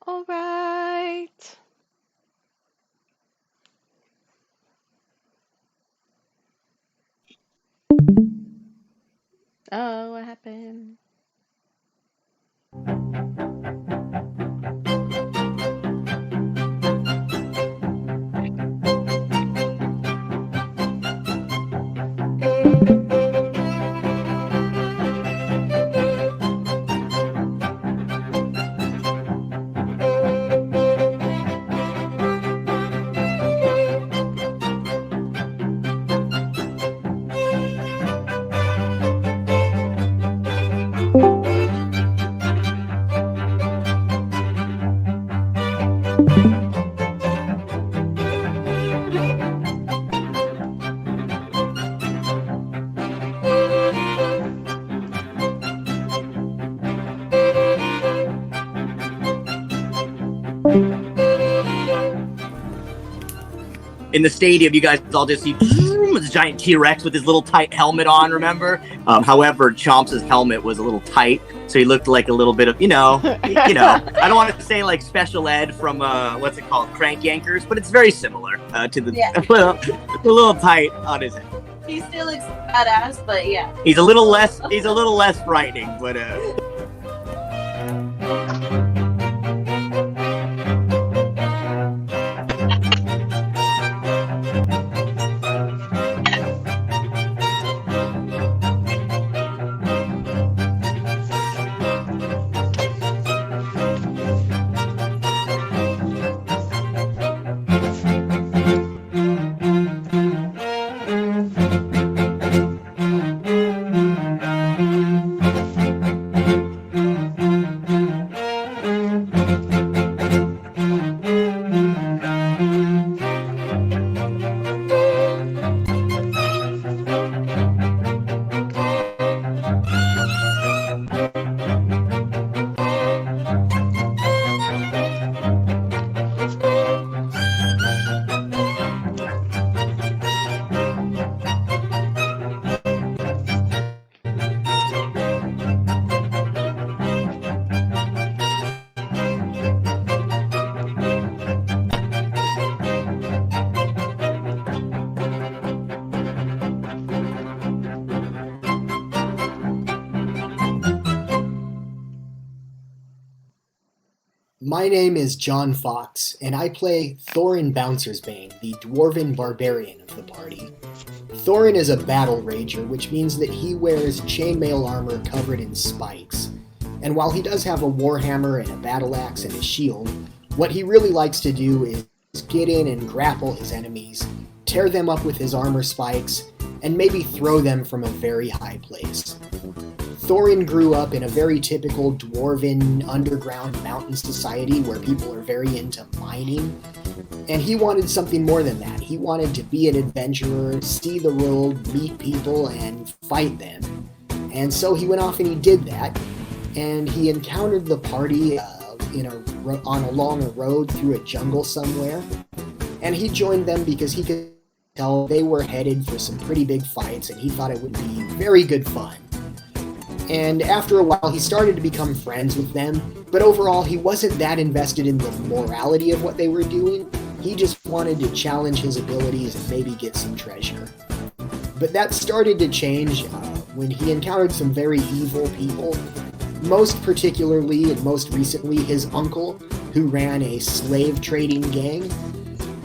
All right. Oh, what happened? In the stadium, you guys all just see this giant T-Rex with his little tight helmet on, remember? However, Chomps' helmet was a little tight, so he looked like a little bit of, I don't want to say like special ed from, what's it called, Crank Yankers, but it's very similar to the, a little tight on his head. He still looks badass, but yeah. He's a little less frightening, but My name is John Fox, and I play Thorin Bouncersbane, the dwarven barbarian of the party. Thorin is a battle rager, which means that he wears chainmail armor covered in spikes. And while he does have a warhammer and a battle axe and a shield, what he really likes to do is get in and grapple his enemies, tear them up with his armor spikes, and maybe throw them from a very high place. Thorin grew up in a very typical dwarven underground mountain society where people are very into mining, and he wanted something more than that. He wanted to be an adventurer, see the world, meet people, and fight them. And so he went off and he did that, and he encountered the party on along a road through a jungle somewhere, and he joined them because he could tell they were headed for some pretty big fights, and he thought it would be very good fun. And after a while, he started to become friends with them, but overall, he wasn't that invested in the morality of what they were doing. He just wanted to challenge his abilities and maybe get some treasure. But that started to change when he encountered some very evil people, most particularly and most recently his uncle, who ran a slave trading gang.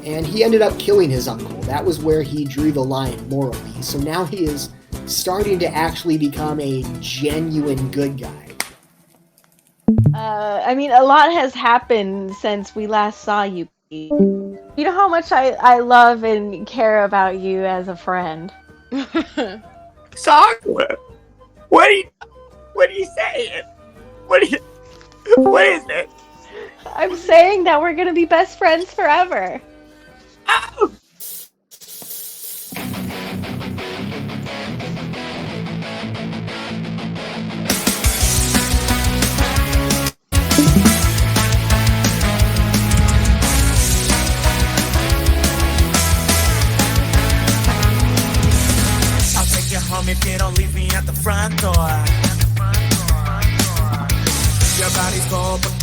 And he ended up killing his uncle. That was where he drew the line morally. So now he is starting to actually become a genuine good guy. A lot has happened since we last saw you. You know how much I love and care about you as a friend. Sakura, what are you saying? What is it? I'm saying that we're gonna be best friends forever. Oh. Home if you don't leave me at the front door. Your body's cold, but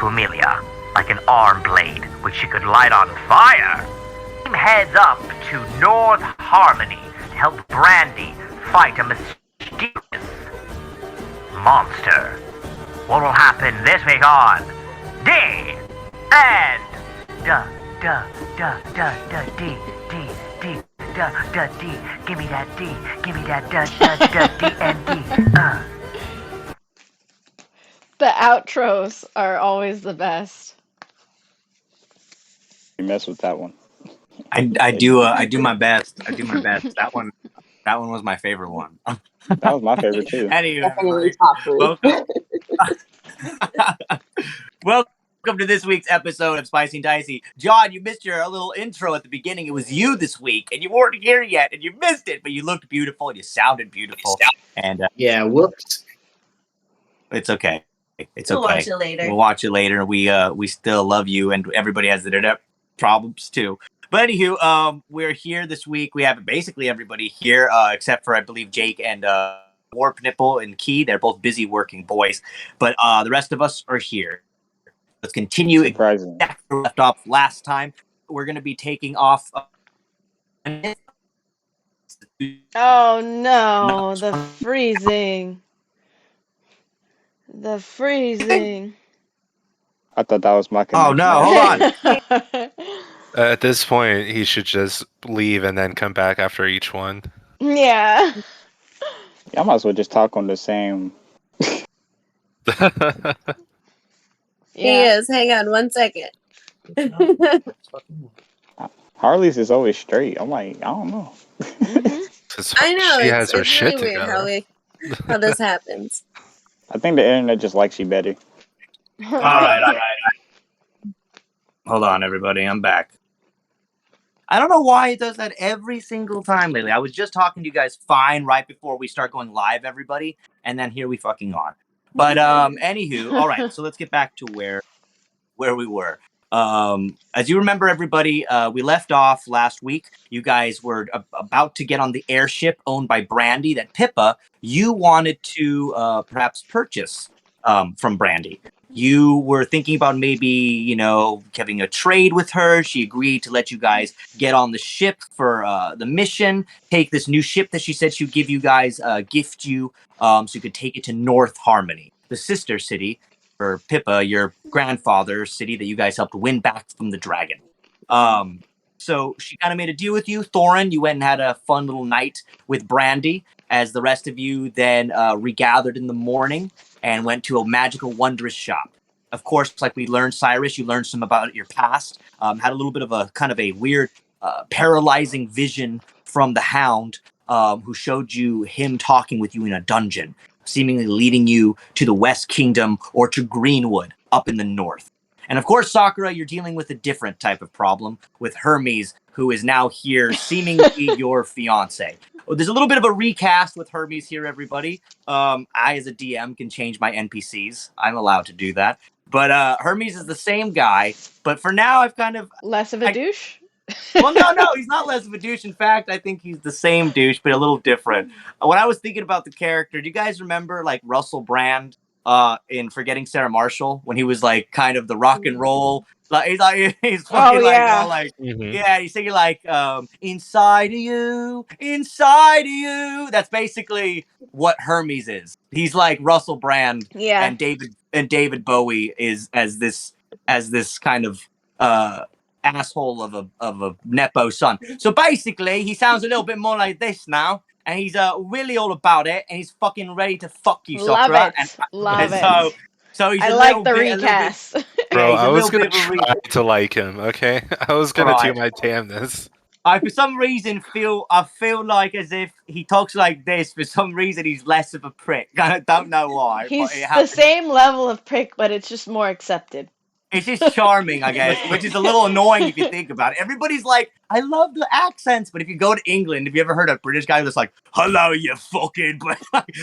to Amelia, like an arm blade which she could light on fire. Team heads up to North Harmony to help Brandy fight a mysterious monster. What will happen this week on D and D D. Give me that D. Give me that D and D. The outros are always the best. You mess with that one. I do my best. I do my best. That one was my favorite one. That was my favorite too. Anyway, Definitely top 3. welcome. Welcome to this week's episode of Spicy and Dicey. John, you missed your little intro at the beginning. It was you this week, and you weren't here yet, and you missed it, but you looked beautiful and you sounded beautiful. And Yeah, whoops. it's okay. It's We'll okay. watch it later. We'll watch it later. We still love you, and everybody has internet problems too. But anywho, we're here this week. We have basically everybody here, except for I believe Jake and Warp Nipple and Key. They're both busy working boys, but the rest of us are here. Let's continue Surprising. exactly where we left off last time. We're going to be taking off. Oh no, the freezing. The freezing. I thought that was my Oh connection. no! Hold on. At this point, he should just leave and then come back after each one. Yeah. I might as well just talk on the same. He Yeah. is. Hang on 1 second. Harley's is always straight. I'm like, I don't know. Mhm. 'Cause I know. she It's, has her it's shit really weird together. how this happens. I think the internet just likes you better. All right. Hold on, everybody. I'm back. I don't know why it does that every single time lately. I was just talking to you guys fine right before we start going live, everybody, and then here we fucking are. But anywho, all right. So let's get back to where we were. As you remember, everybody, we left off last week. You guys were about to get on the airship owned by Brandy that Pippa, you wanted to perhaps purchase from Brandy. You were thinking about maybe, having a trade with her. She agreed to let you guys get on the ship for the mission, take this new ship that she said she would give you guys, gift you, so you could take it to North Harmony, the sister city for Pippa, your grandfather's city that you guys helped win back from the dragon. So she kind of made a deal with you. Thorin, you went and had a fun little night with Brandy, as the rest of you then regathered in the morning and went to a magical, wondrous shop. Of course, like we learned, Cyrus, you learned some about your past, had a little bit of a kind of a weird, paralyzing vision from the Hound, who showed you him talking with you in a dungeon, seemingly leading you to the West Kingdom or to Greenwood up in the north. And of course, Sakura, you're dealing with a different type of problem with Hermes, who is now here, seemingly your fiance. Well, there's a little bit of a recast with Hermes here, everybody. I, as a DM, can change my NPCs. I'm allowed to do that. But Hermes is the same guy. But for now, I've kind of... Less of a douche? Well, no, he's not less of a douche. In fact, I think he's the same douche, but a little different. When I was thinking about the character, do you guys remember, like, Russell Brand in Forgetting Sarah Marshall, when he was, like, kind of the rock and roll... he's fucking yeah. he's singing like inside of you. That's basically what Hermes is. He's like Russell Brand, Yeah. and David Bowie is as this kind of asshole of a nepo son. So basically, he sounds a little bit more like this now, and he's really all about it, and he's fucking ready to fuck you, Love Sakura. it. Love it. So he's I a like little the bit, recast. Bro, he's a I was little gonna bit of a try to like him, okay? I was gonna do Right. my damnness. I for some reason feel like as if he talks like this. For some reason, he's less of a prick. I don't know why. He's but it the happens. same level of prick, but it's just more accepted. It's just charming, I guess, which is a little annoying if you think about it. Everybody's like, I love the accents, but if you go to England, have you ever heard a British guy that's like, hello, you fucking,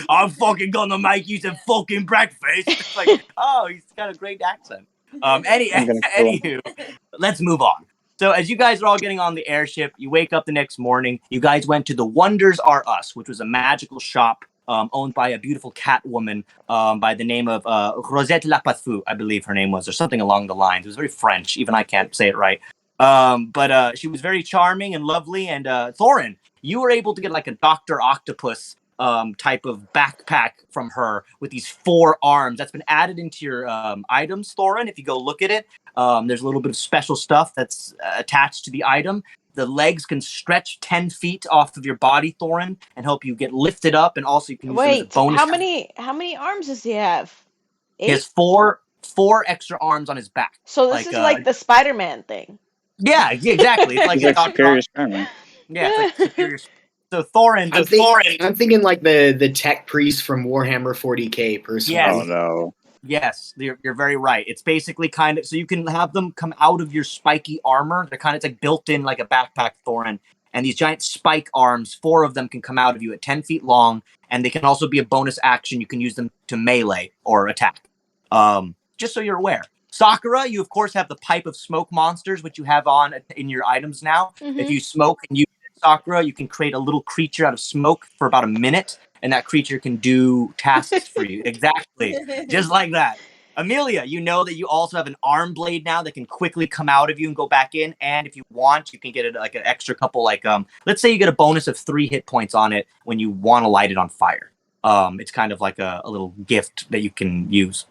I'm fucking gonna make you some fucking breakfast. It's like, oh, he's got a great accent. Anywho, let's move on. So as you guys are all getting on the airship, you wake up the next morning. You guys went to the Wonders Are Us, which was a magical shop owned by a beautiful cat woman by the name of Rosette Lapathu, I believe her name was, or something along the lines. It was very French. Even I can't say it right. But she was very charming and lovely. And Thorin, you were able to get like a Dr. Octopus type of backpack from her with these 4 arms that's been added into your items, Thorin. If you go look at it, there's a little bit of special stuff that's attached to the item. The legs can stretch 10 feet off of your body, Thorin, and help you get lifted up, and also you can use them as a Wait, bonus. how many arms does he have? He has 8? four extra arms on his back. So this is like the Spider-Man thing. Yeah, exactly. It's like He's a like Dr. Superior Spider-Man. Yeah, it's like superior. So Thorin, I'm thinking like the tech priest from Warhammer 40k personally. Yes. Oh no. Yes, you're very right. It's basically kind of, so you can have them come out of your spiky armor. They're kind of, it's like built in like a backpack, Thorin. And these giant spike arms, 4 of them can come out of you at 10 feet long, and they can also be a bonus action. You can use them to melee or attack. Just so you're aware. Sakura, you of course have the pipe of smoke monsters, which you have on in your items now. Mhm. If you smoke and use Sakura, you can create a little creature out of smoke for about a minute, and that creature can do tasks for you. Exactly. Just like that. Amelia, you know that you also have an arm blade now that can quickly come out of you and go back in. And if you want, you can get it like an extra couple, like let's say you get a bonus of 3 hit points on it when you want to light it on fire. It's kind of like a little gift that you can use.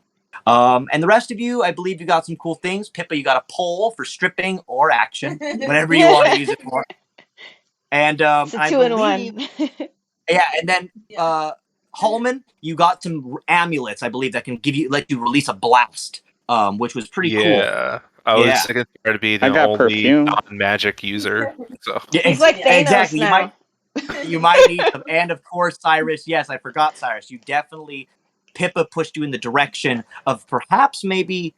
And the rest of you, I believe you got some cool things. Pippa, you got a pole for stripping or action, whatever you want to use it for. And It's a I 2-in-1. believe, yeah, and then Hallman, you got some amulets, I believe, that can let you release a blast, which was pretty cool. Yeah. I was excited to be the only perfume. non-magic user. So Yeah, He's like Thanos exactly. now. You might need them. And of course, Cyrus. Yes, I forgot Cyrus. You definitely, Pippa pushed you in the direction of perhaps maybe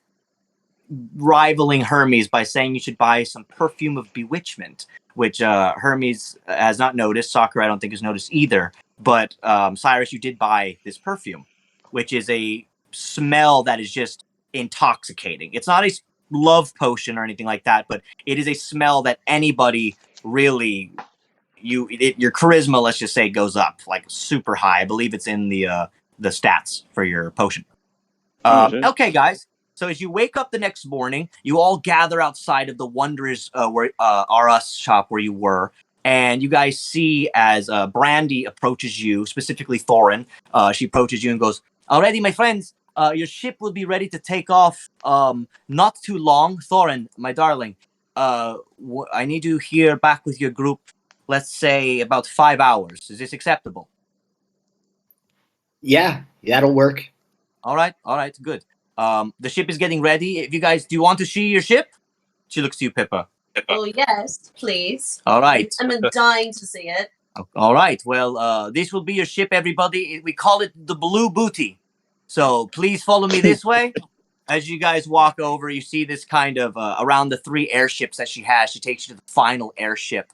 rivaling Hermes by saying you should buy some perfume of bewitchment, which Hermes has not noticed. Sakura, I don't think, has noticed either. But Cyrus, you did buy this perfume, which is a smell that is just intoxicating. It's not a love potion or anything like that, but it is a smell that anybody really, your charisma, let's just say, goes up like super high. I believe it's in the stats for your potion. Okay, guys. So as you wake up the next morning, you all gather outside of the Wondrous R-Us shop where you were, and you guys see as Brandy approaches you, specifically Thorin. She approaches you and goes, "Alrighty, my friends, your ship will be ready to take off not too long. Thorin, my darling, I need you here back with your group, let's say about 5 hours. Is this acceptable?" Yeah, that'll work. All right, good. The ship is getting ready. If you guys, do you want to see your ship? She looks to you, Pippa. Oh, yes, please. All right. I'm dying to see it. All right. Well, this will be your ship, everybody. We call it the Blue Booty. So please follow me this way. As you guys walk over, you see this kind of around the 3 airships that she has. She takes you to the final airship.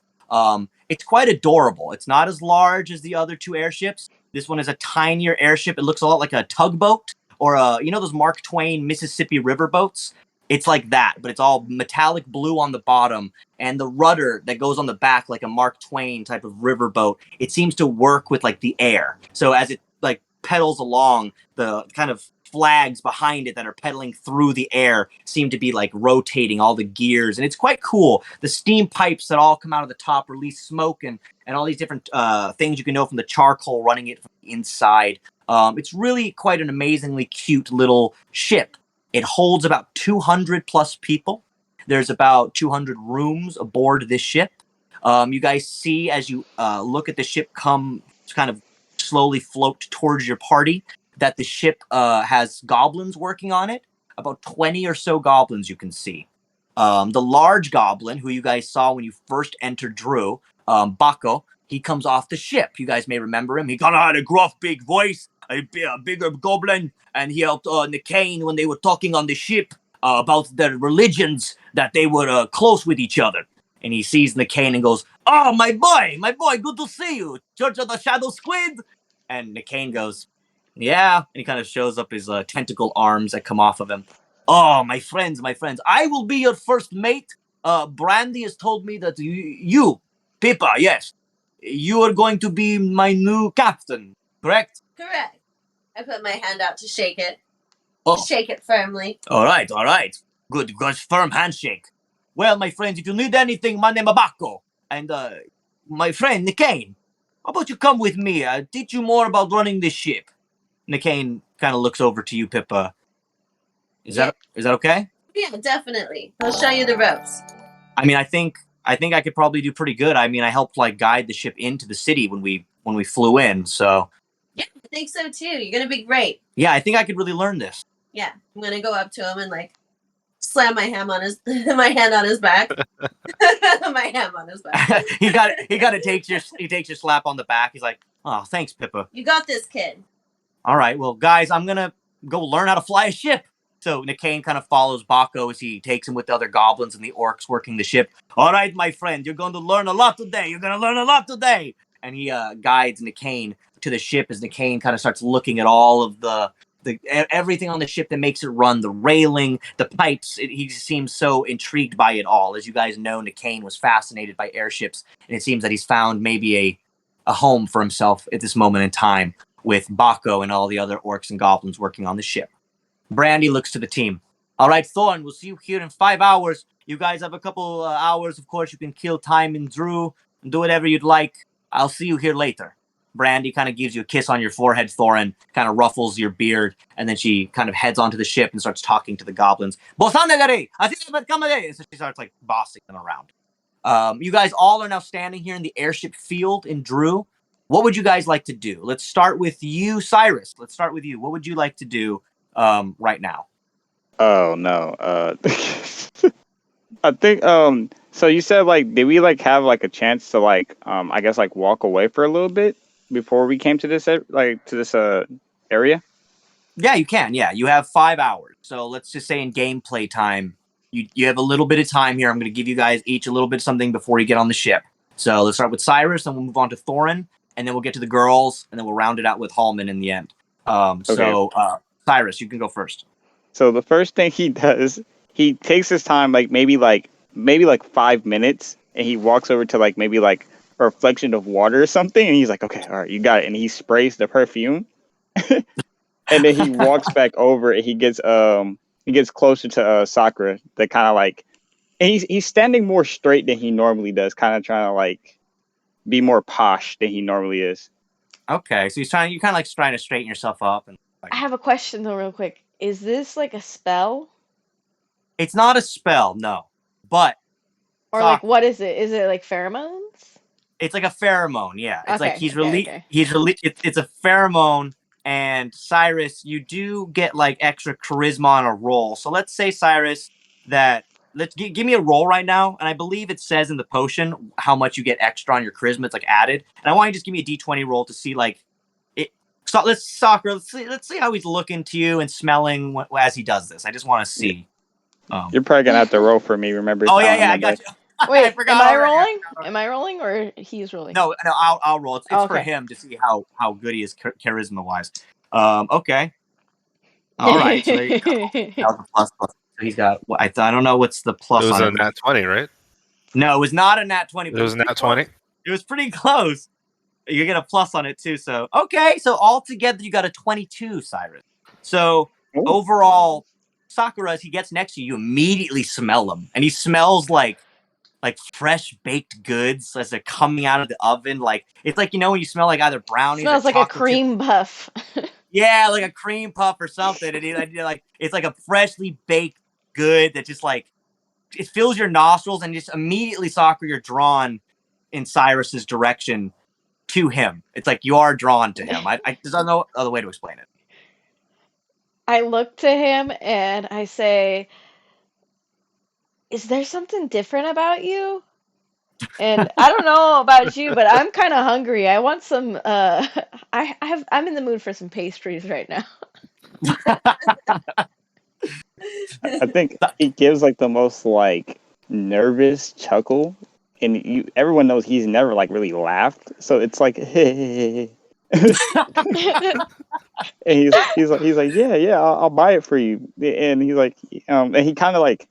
It's quite adorable. It's not as large as the other 2 airships. This one is a tinier airship. It looks a lot like a tugboat or those Mark Twain Mississippi River boats. It's like that, but it's all metallic blue on the bottom, and the rudder that goes on the back like a Mark Twain type of riverboat, it seems to work with like the air. So as it like pedals along, the kind of flags behind it that are pedaling through the air seem to be like rotating all the gears, and it's quite cool. The steam pipes that all come out of the top release smoke and all these different things you can know from the charcoal running it from the inside. It's really quite an amazingly cute little ship. It holds about 200 plus people. There's about 200 rooms aboard this ship. You guys see as you look at the ship come kind of slowly float towards your party that the ship has goblins working on it. About 20 or so goblins you can see. The large goblin who you guys saw when you first entered Drew, Bako, he comes off the ship. You guys may remember him. He kind of had a gruff, big voice, a bigger goblin, and he helped Nicaine when they were talking on the ship about their religions, that they were close with each other. And he sees Nicaine and goes, "Oh, my boy, good to see you. Church of the Shadow Squid?" And Nicaine goes, "Yeah." And he kind of shows up his tentacle arms that come off of him. "Oh, my friends, I will be your first mate. Brandy has told me that you, Pippa, yes, you are going to be my new captain. correct? Correct. I put my hand out to shake it. Oh. Shake it firmly. All right. Good, firm handshake. Well, my friends, if you need anything, my name is Bacco. And my friend, Nicaine, how about you come with me? I'll teach you more about running this ship. Nicaine kind of looks over to you, Pippa. Is that okay? Yeah, definitely. I'll show you the ropes. I mean, I think I could probably do pretty good. I mean, I helped like guide the ship into the city when we flew in, so Yeah, I think so too. You're gonna be great. yeah, I think I could really learn this. Yeah, I'm gonna go up to him and like slam my hand on his back. My hand on his back. he takes your slap on the back. He's like, "Oh, thanks, Pippa. You got this, kid." All right, well, guys, I'm gonna go learn how to fly a ship." So Nicaine kind of follows Bacco as he takes him with the other goblins and the orcs working the ship. All right, my friend, you're going to learn a lot today. And he guides Nicaine to the ship as Nicaine kind of starts looking at all of the everything on the ship that makes it run, the railing, the pipes. He seems so intrigued by it all. As you guys know, Nicaine was fascinated by airships, and it seems that he's found maybe a home for himself at this moment in time with Bacco and all the other orcs and goblins working on the ship. Brandy looks to the team. All right, Thorn, we'll see you here in 5 hours. You guys have a couple hours. Of course, you can kill time in Drew and do whatever you'd like. I'll see you here later. Brandy kind of gives you a kiss on your forehead, Thorin, kind of ruffles your beard, and then she kind of heads onto the ship and starts talking to the goblins. Bosanagari! So she starts like bossing them around. You guys all are now standing here in the airship field in Drew. What would you guys like to do? Let's start with you, Cyrus. Let's start with you. What would you like to do right now? Oh no. I think so you said like did we like have like a chance to like I guess like walk away for a little bit before we came to this area? Yeah, you can. Yeah, you have 5 hours. So let's just say in gameplay time, you have a little bit of time here. I'm going to give you guys each a little bit of something before you get on the ship. So let's start with Cyrus, then we'll move on to Thorin, and then we'll get to the girls, and then we'll round it out with Hallman in the end. So Cyrus, you can go first. So the first thing he does, he takes his time, like maybe 5 minutes, and he walks over to like maybe like a reflection of water or something, and he's like, "Okay, all right, you got it." And he sprays the perfume, and then he walks back over, and he gets closer to Sakura. That kind of like, and he's standing more straight than he normally does, kind of trying to like be more posh than he normally is. Okay, so you're kind of like trying to straighten yourself up. And like, I have a question though, real quick. Is this like a spell? it's not a spell, no. But Or like what is it? Is it like pheromones? it's like a pheromone, yeah. It's like Okay, it's a pheromone. And Cyrus, you do get like extra charisma on a roll. So let's say, Cyrus, that give me a roll right now, and I believe it says in the potion how much you get extra on your charisma. It's like added, and I want you to just give me a d20 roll to see like it. So let's see how he's looking to you and smelling as he does this. I just want to see. You're probably gonna have to roll for me. Remember? Oh yeah, I got you. Wait, am I rolling? Am I rolling or he's rolling? No, I'll roll. It's for him to see how good he is charisma wise. Okay. All right. So there you go. That was a plus. So he's got. I don't know what's the plus. It was on a nat 20, right? No, it was not a nat 20. It was a nat 20. It was pretty close. You get a plus on it too. So okay. So altogether, you got a 22, Cyrus. So overall, Sakura, as he gets next to you, you immediately smell him, and he smells like fresh baked goods as they're coming out of the oven. Like it's like, you know, when you smell like either brownies. Smells or like a cream puff. Yeah, like a cream puff or something. And like it's like a freshly baked good that just like it fills your nostrils, and just immediately, Sakura, you're drawn in Cyrus's direction to him. It's like you are drawn to him. I there's no other way to explain it. I look to him and I say, "Is there something different about you?" And I don't know about you, but I'm kind of hungry. I want some I'm in the mood for some pastries right now. I think he gives like the most like nervous chuckle, and everyone knows he's never like really laughed, so it's like and he's like yeah I'll buy it for you, and he's like and he kind of like,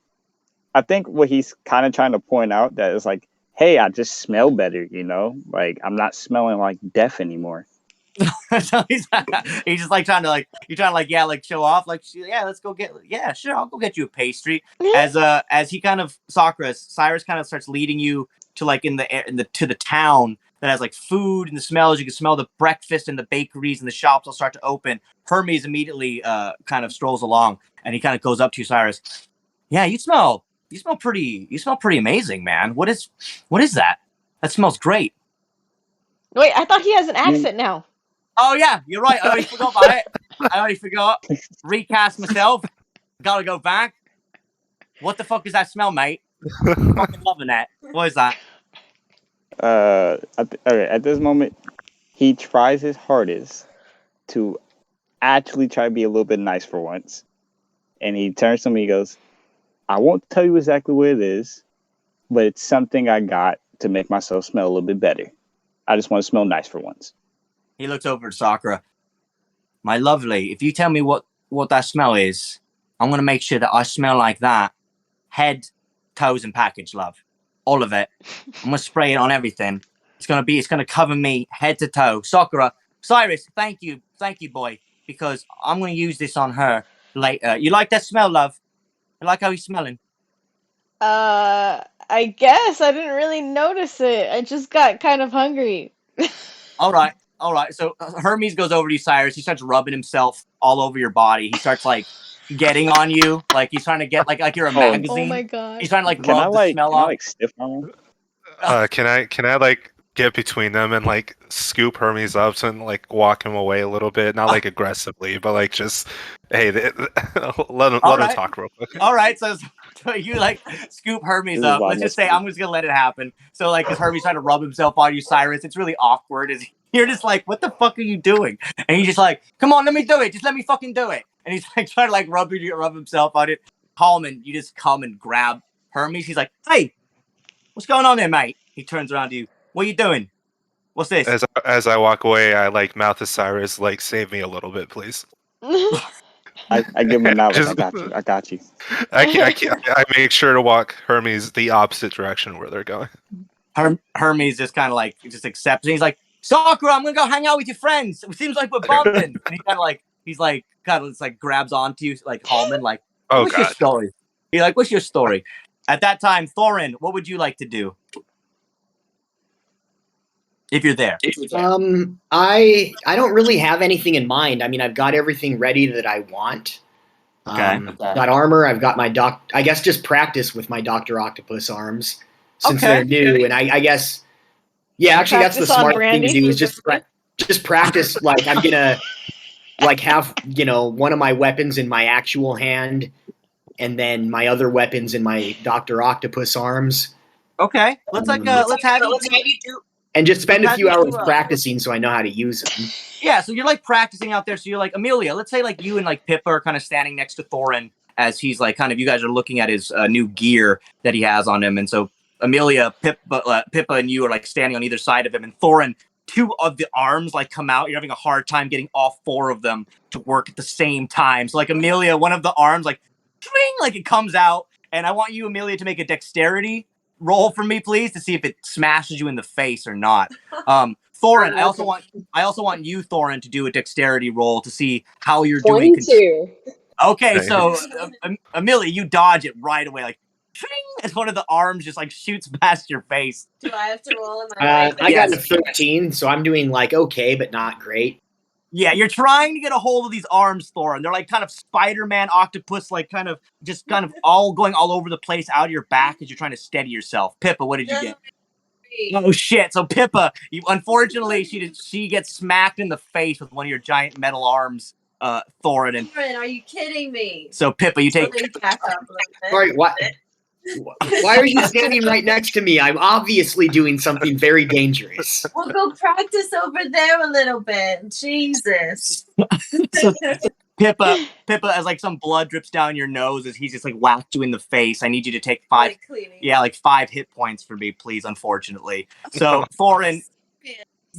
I think what he's kind of trying to point out that is like, hey, I just smell better, you know, like I'm not smelling like death anymore. So he's just like trying to show off, like, yeah, let's go get, yeah, sure, I'll go get you a pastry. As he kind of Cyrus kind of starts leading you to like to the town that has like food and the smells. You can smell the breakfast and the bakeries and the shops will start to open. Hermes immediately kind of strolls along and he kind of goes up to you, Cyrus. Yeah, you smell pretty amazing, man. What is that? That smells great. Wait, I thought he has an accent now. Oh yeah, you're right. I already forgot about it. I already forgot. Recast myself. Gotta go back. What the fuck is that smell, mate? Fucking loving that. What is that? Okay, at this moment, he tries his hardest to actually try to be a little bit nice for once. And he turns to me, he goes, I won't tell you exactly what it is, but it's something I got to make myself smell a little bit better. I just want to smell nice for once. He looks over at Sakura. My lovely, if you tell me what that smell is, I'm going to make sure that I smell like that. Head, toes, and package, love. All of it. I'm going to spray it on everything. It's going to cover me head to toe. Sakura, Cyrus, thank you, boy, because I'm going to use this on her later. You like that smell, love? You like how he's smelling? I guess I didn't really notice it. I just got kind of hungry. All right. So Hermes goes over to you, Cyrus. He starts rubbing himself all over your body. He starts like getting on you, like he's trying to get like you're a magazine. Oh my god. He's trying to like rub the smell off. Like stiff arm? Can I like get between them and like scoop Hermes up and like walk him away a little bit, not like aggressively, but like just hey, let him talk real quick. All right, so you like scoop Hermes up. Let's just say I'm just gonna let it happen. So like, as Hermes trying to rub himself on you, Cyrus, it's really awkward. You're just like, what the fuck are you doing? And he's just like, come on, let me do it. Just let me fucking do it. And he's like trying to like rub himself on it. Hallman, you just come and grab Hermes. He's like, hey, what's going on there, mate? He turns around to you. What are you doing? What's this? As I walk away, I like mouth to Cyrus, like, save me a little bit, please. I give him a nod. Like, I got you. I make sure to walk Hermes the opposite direction where they're going. Hermes just kind of like just accepts. He's like, Sakura, I'm gonna go hang out with your friends. It seems like we're bumping. And he kind of grabs onto you like Hallman, like, what's your story? He's like, what's your story? At that time, Thorin, what would you like to do? If you're there. I don't really have anything in mind. I mean, I've got everything ready that I want. Okay. Got armor. I've got my I guess just practice with my Dr. Octopus arms since they're new. And I guess, yeah, actually that's the smart thing to do is just practice. Like I'm gonna like have, one of my weapons in my actual hand and then my other weapons in my Dr. Octopus arms. Okay. Let's have you do. And just spend a few hours practicing so I know how to use them. Yeah, so you're like practicing out there. So you're like, Amelia, let's say like you and like Pippa are kind of standing next to Thorin as he's like kind of, you guys are looking at his new gear that he has on him. And so Amelia, Pippa and you are like standing on either side of him. And Thorin, two of the arms like come out. You're having a hard time getting all four of them to work at the same time. So like Amelia, one of the arms like, like it comes out. And I want you, Amelia, to make a dexterity roll for me, please, to see if it smashes you in the face or not. Thorin, I also want you, Thorin, to do a dexterity roll to see how you're doing. 22. Okay, so Amelia, you dodge it right away, like as one of the arms just like shoots past your face. Do I have to roll in my I got a 13, so I'm doing like okay, but not great. Yeah, you're trying to get a hold of these arms, Thorin. They're like kind of Spider-Man octopus, like kind of all going all over the place out of your back as you're trying to steady yourself. Pippa, what did you get? Oh shit! So Pippa, unfortunately, she gets smacked in the face with one of your giant metal arms, Thorin. And are you kidding me? So Pippa, you take. Sorry, what? Why are you standing right next to me? I'm obviously doing something very dangerous. We'll go practice over there a little bit. Jesus. So, Pippa, as like some blood drips down your nose as he's just like whacked you in the face. I need you to take 5. Like 5 hit points for me, please. Unfortunately, so Thorin.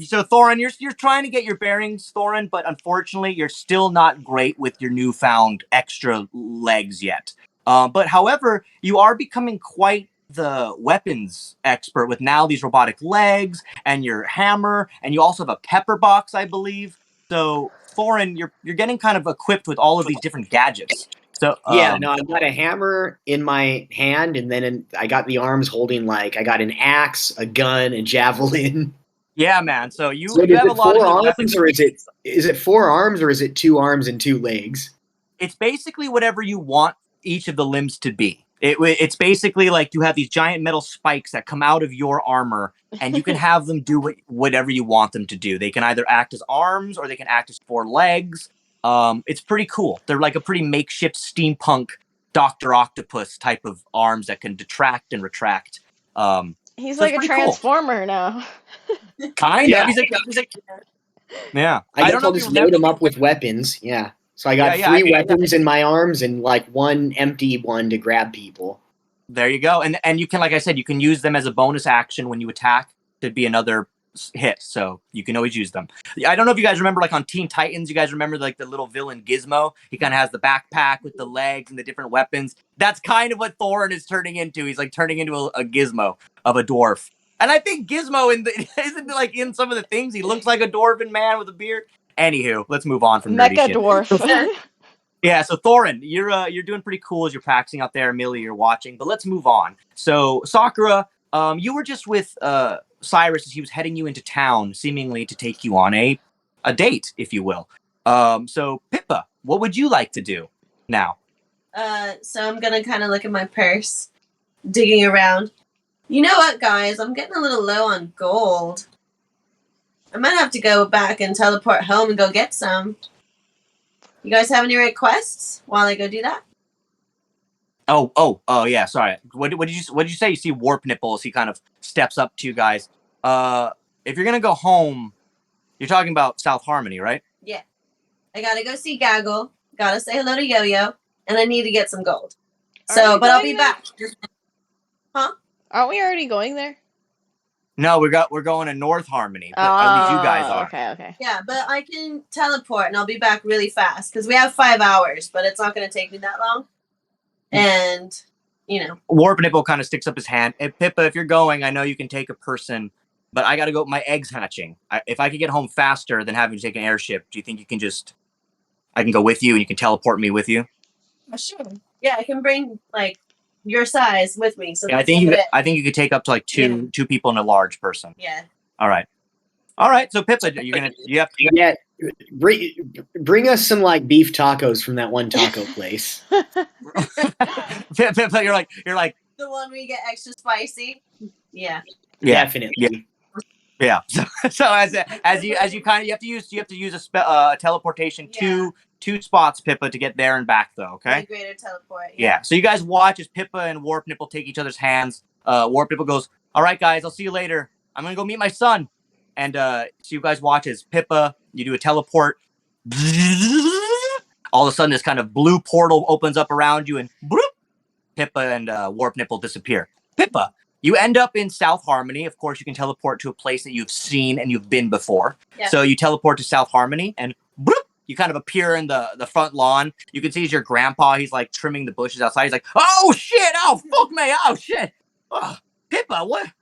So Thorin, you're trying to get your bearings, Thorin, but unfortunately, you're still not great with your newfound extra legs yet. But however, you are becoming quite the weapons expert with now these robotic legs and your hammer, and you also have a pepper box, I believe. So, Thorin, you're getting kind of equipped with all of these different gadgets. So, Yeah, no, I've got a hammer in my hand, and then I got the arms holding I got an axe, a gun, a javelin. yeah, man. So you So you is have a it lot of four good arms, weapons. or is it 4 arms, or is it 2 arms and 2 legs? It's basically whatever you want each of the limbs to be. It's basically like you have these giant metal spikes that come out of your armor, and you can have them do whatever you want them to do. They can either act as arms or they can act as 4 legs. It's pretty cool. They're like a pretty makeshift steampunk Doctor Octopus type of arms that can detract and retract. He's So it's like a pretty cool. transformer now. Kind Yeah. of. Yeah. I don't guess know I'll if you just remember. load them up with weapons. Yeah. So I got Yeah, 3 weapons in my arms and 1 empty one to grab people. There you go. And you can, like I said, you can use them as a bonus action when you attack to be another hit. So you can always use them. I don't know if you guys remember, like on Teen Titans, you guys remember like the little villain Gizmo? He kind of has the backpack with the legs and the different weapons. That's kind of what Thorin is turning into. He's like turning into a Gizmo of a dwarf. And I think Gizmo isn't like in some of the things. He looks like a dwarven man with a beard. Anywho, let's move on from nerdy Mecha shit. dwarf. Yeah, so Thorin, you're doing pretty cool as you're practicing out there. Amelia, you're watching. But let's move on. So Sakura, you were just with Cyrus as he was heading you into town, seemingly to take you on a date, if you will. So Pippa, what would you like to do now? So I'm gonna kind of look at my purse, digging around. You know what, guys? I'm getting a little low on gold. I might have to go back and teleport home and go get some. You guys have any requests while I go do that? Oh, yeah. Sorry. What did you say? You see Warp Nipples. He kind of steps up to you guys. If you're gonna go home, you're talking about South Harmony, right? Yeah. I gotta go see Gaggle. Gotta say hello to Yo-Yo, and I need to get some gold. So, but I'll be back. Huh? Aren't we already going there? No, we're going to North Harmony. But at least you guys are. Okay. Yeah, but I can teleport and I'll be back really fast because we have 5 hours, but it's not going to take me that long. And, Warp Nipple kind of sticks up his hand. Hey, Pippa, if you're going, I know you can take a person, but I got to go. My egg's hatching. If I could get home faster than having to take an airship, do you think you can I can go with you and you can teleport me with you? Sure. Yeah, I can bring, your size with me. So Yeah, I think you could take up to two people and a large person. Yeah. All right. So Pippa, you have to. Yeah, bring us some beef tacos from that one taco place. Pippa, you're like the one where you get extra spicy. Yeah. Definitely. Yeah. So as you kind of you have to use a teleportation two spots, Pippa, to get there and back though. Okay. The greater teleport. Yeah. So you guys watch as Pippa and Warp Nipple take each other's hands. Warp Nipple goes, "All right, guys, I'll see you later. I'm gonna go meet my son." And so you guys watch as Pippa, you do a teleport. All of a sudden, this kind of blue portal opens up around you, and bloop, Pippa and Warp Nipple disappear. Pippa, you end up in South Harmony. Of course, you can teleport to a place that you've seen and you've been before. Yeah. So you teleport to South Harmony, and bloop, you kind of appear in the front lawn. You can see it's your grandpa. He's trimming the bushes outside. He's like, "Oh shit! Oh fuck me! Oh shit! Oh, Pippa, what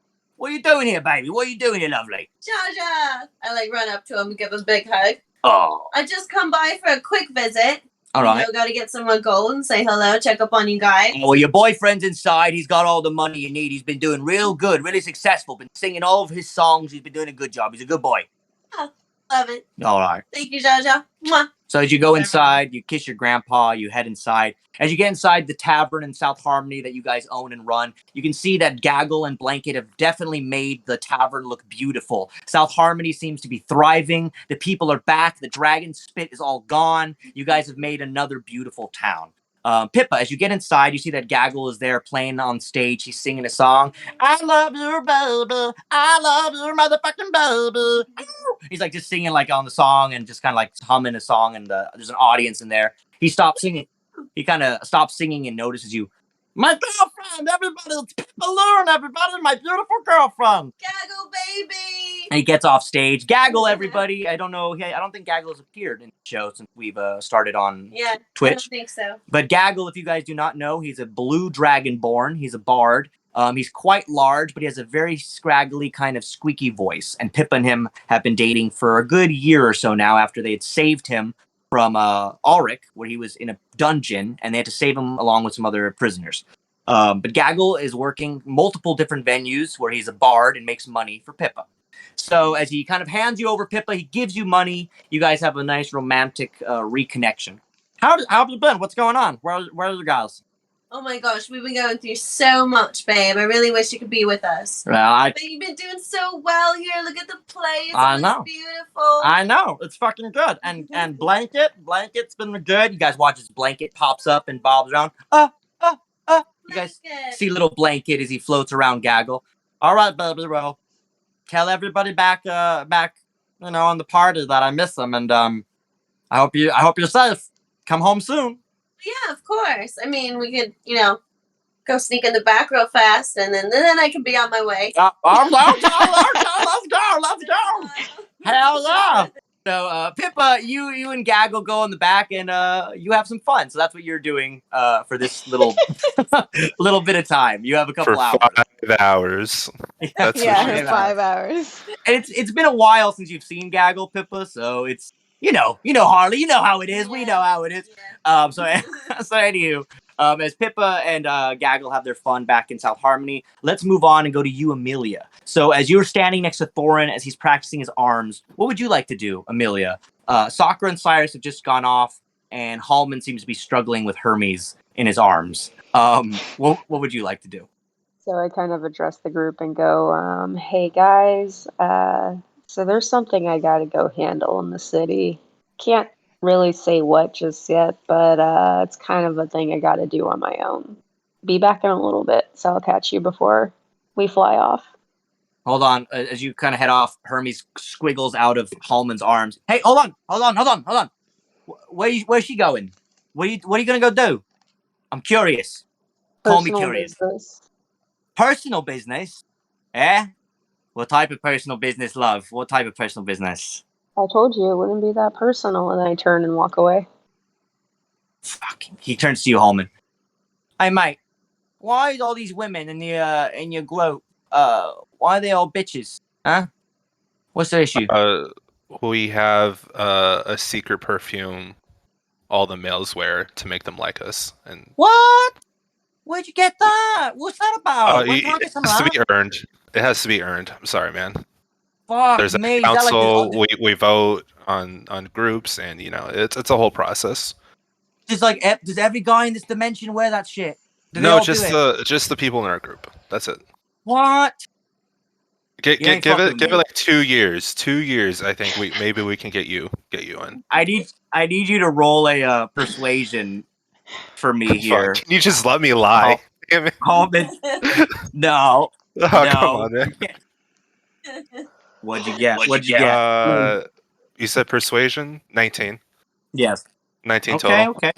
are you doing here, baby? What are you doing here, lovely?" Jaja! I run up to him and give him a big hug. Oh. I just come by for a quick visit. All right. Got to get some more gold and say hello, check up on you guys. Well, your boyfriend's inside. He's got all the money you need. He's been doing real good, really successful. Been singing all of his songs. He's been doing a good job. He's a good boy. Oh, love it. All right. Thank you, Jaja. Mwah. So as you go inside, you kiss your grandpa, you head inside. As you get inside the tavern in South Harmony that you guys own and run, you can see that Gaggle and Blanket have definitely made the tavern look beautiful. South Harmony seems to be thriving. The people are back. The dragon spit is all gone. You guys have made another beautiful town. Pippa, as you get inside, you see that Gaggle is there playing on stage. He's singing a song. "I love your baby. I love your motherfucking baby." He's just singing on the song and just kind of humming a song, and there's an audience in there. He stops singing. He kind of stops singing and notices you. "My girlfriend, everybody, it's Pippa Loon, everybody, my beautiful girlfriend." Gaggle, baby. And he gets off stage. Gaggle, everybody. I don't know. I don't think Gaggle has appeared in the show since we've started on Twitch. I don't think so. But Gaggle, if you guys do not know, he's a blue dragonborn. He's a bard. He's quite large, but he has a very scraggly kind of squeaky voice. And Pippa and him have been dating for a good year or so now after they had saved him from Ulrich, where he was in a dungeon, and they had to save him along with some other prisoners. But Gaggle is working multiple different venues where he's a bard and makes money for Pippa. So as he kind of hands you over Pippa, he gives you money. You guys have a nice romantic reconnection. How's it been? What's going on? Where's the guys? Oh my gosh, we've been going through so much, babe. I really wish you could be with us. Well, But you've been doing so well here. Look at the place. I It know. looks beautiful. I know. It's fucking good. And Blanket's been good. You guys watch his blanket pops up and bobs around. You guys see little Blanket as he floats around Gaggle. All right, baby, well, tell everybody back, on the party that I miss them, and I hope you're safe. Come home soon. Yeah, of course. I mean, we could, go sneak in the back real fast, and then I can be on my way. Let's go. Hell yeah. So, Pippa, you and Gaggle go in the back, and you have some fun. So that's what you're doing for this little little bit of time. You have a couple for 5 hours. That's for sure. 5 hours. And it's been a while since you've seen Gaggle, Pippa, so it's you know Harley, you know how it is. We know how it is. So anywho, as Pippa and Gaggle have their fun back in South Harmony, let's move on and go to you, Amelia. So as you're standing next to Thorin as he's practicing his arms, what would you like to do, Amelia? Sakura and Cyrus have just gone off, and Hallman seems to be struggling with Hermes in his arms. What would you like to do? So I kind of address the group and go, hey guys, so there's something I gotta go handle in the city. Can't really say what just yet, but it's kind of a thing I gotta do on my own. Be back in a little bit, so I'll catch you before we fly off. Hold on. As you kind of head off, Hermes squiggles out of Hallman's arms. Hey, hold on. Where's she going? What are you gonna go do? I'm curious. Call me curious. Business. Personal business? Eh? What type of personal business, love? What type of personal business? I told you it wouldn't be that personal, and then I turn and walk away. Fucking. He turns to you, Hallman. Hey, mate. Why is all these women in your group? Why are they all bitches? Huh? What's the issue? We have a secret perfume all the males wear to make them like us. And what? Where'd you get that? What's that about? it has to be earned. It has to be earned. I'm sorry, man. Fuck There's a me. council. We vote on groups, and it's a whole process. Just like, does every guy in this dimension wear that shit? No, just the people in our group. That's it. What? Give it like 2 years. 2 years, I think maybe we can get you in. I need you to roll a persuasion for me here. Can you just let me lie? No. Oh, No. Come on, man. What'd you get? You said persuasion? 19. Yes. 19 total. Okay.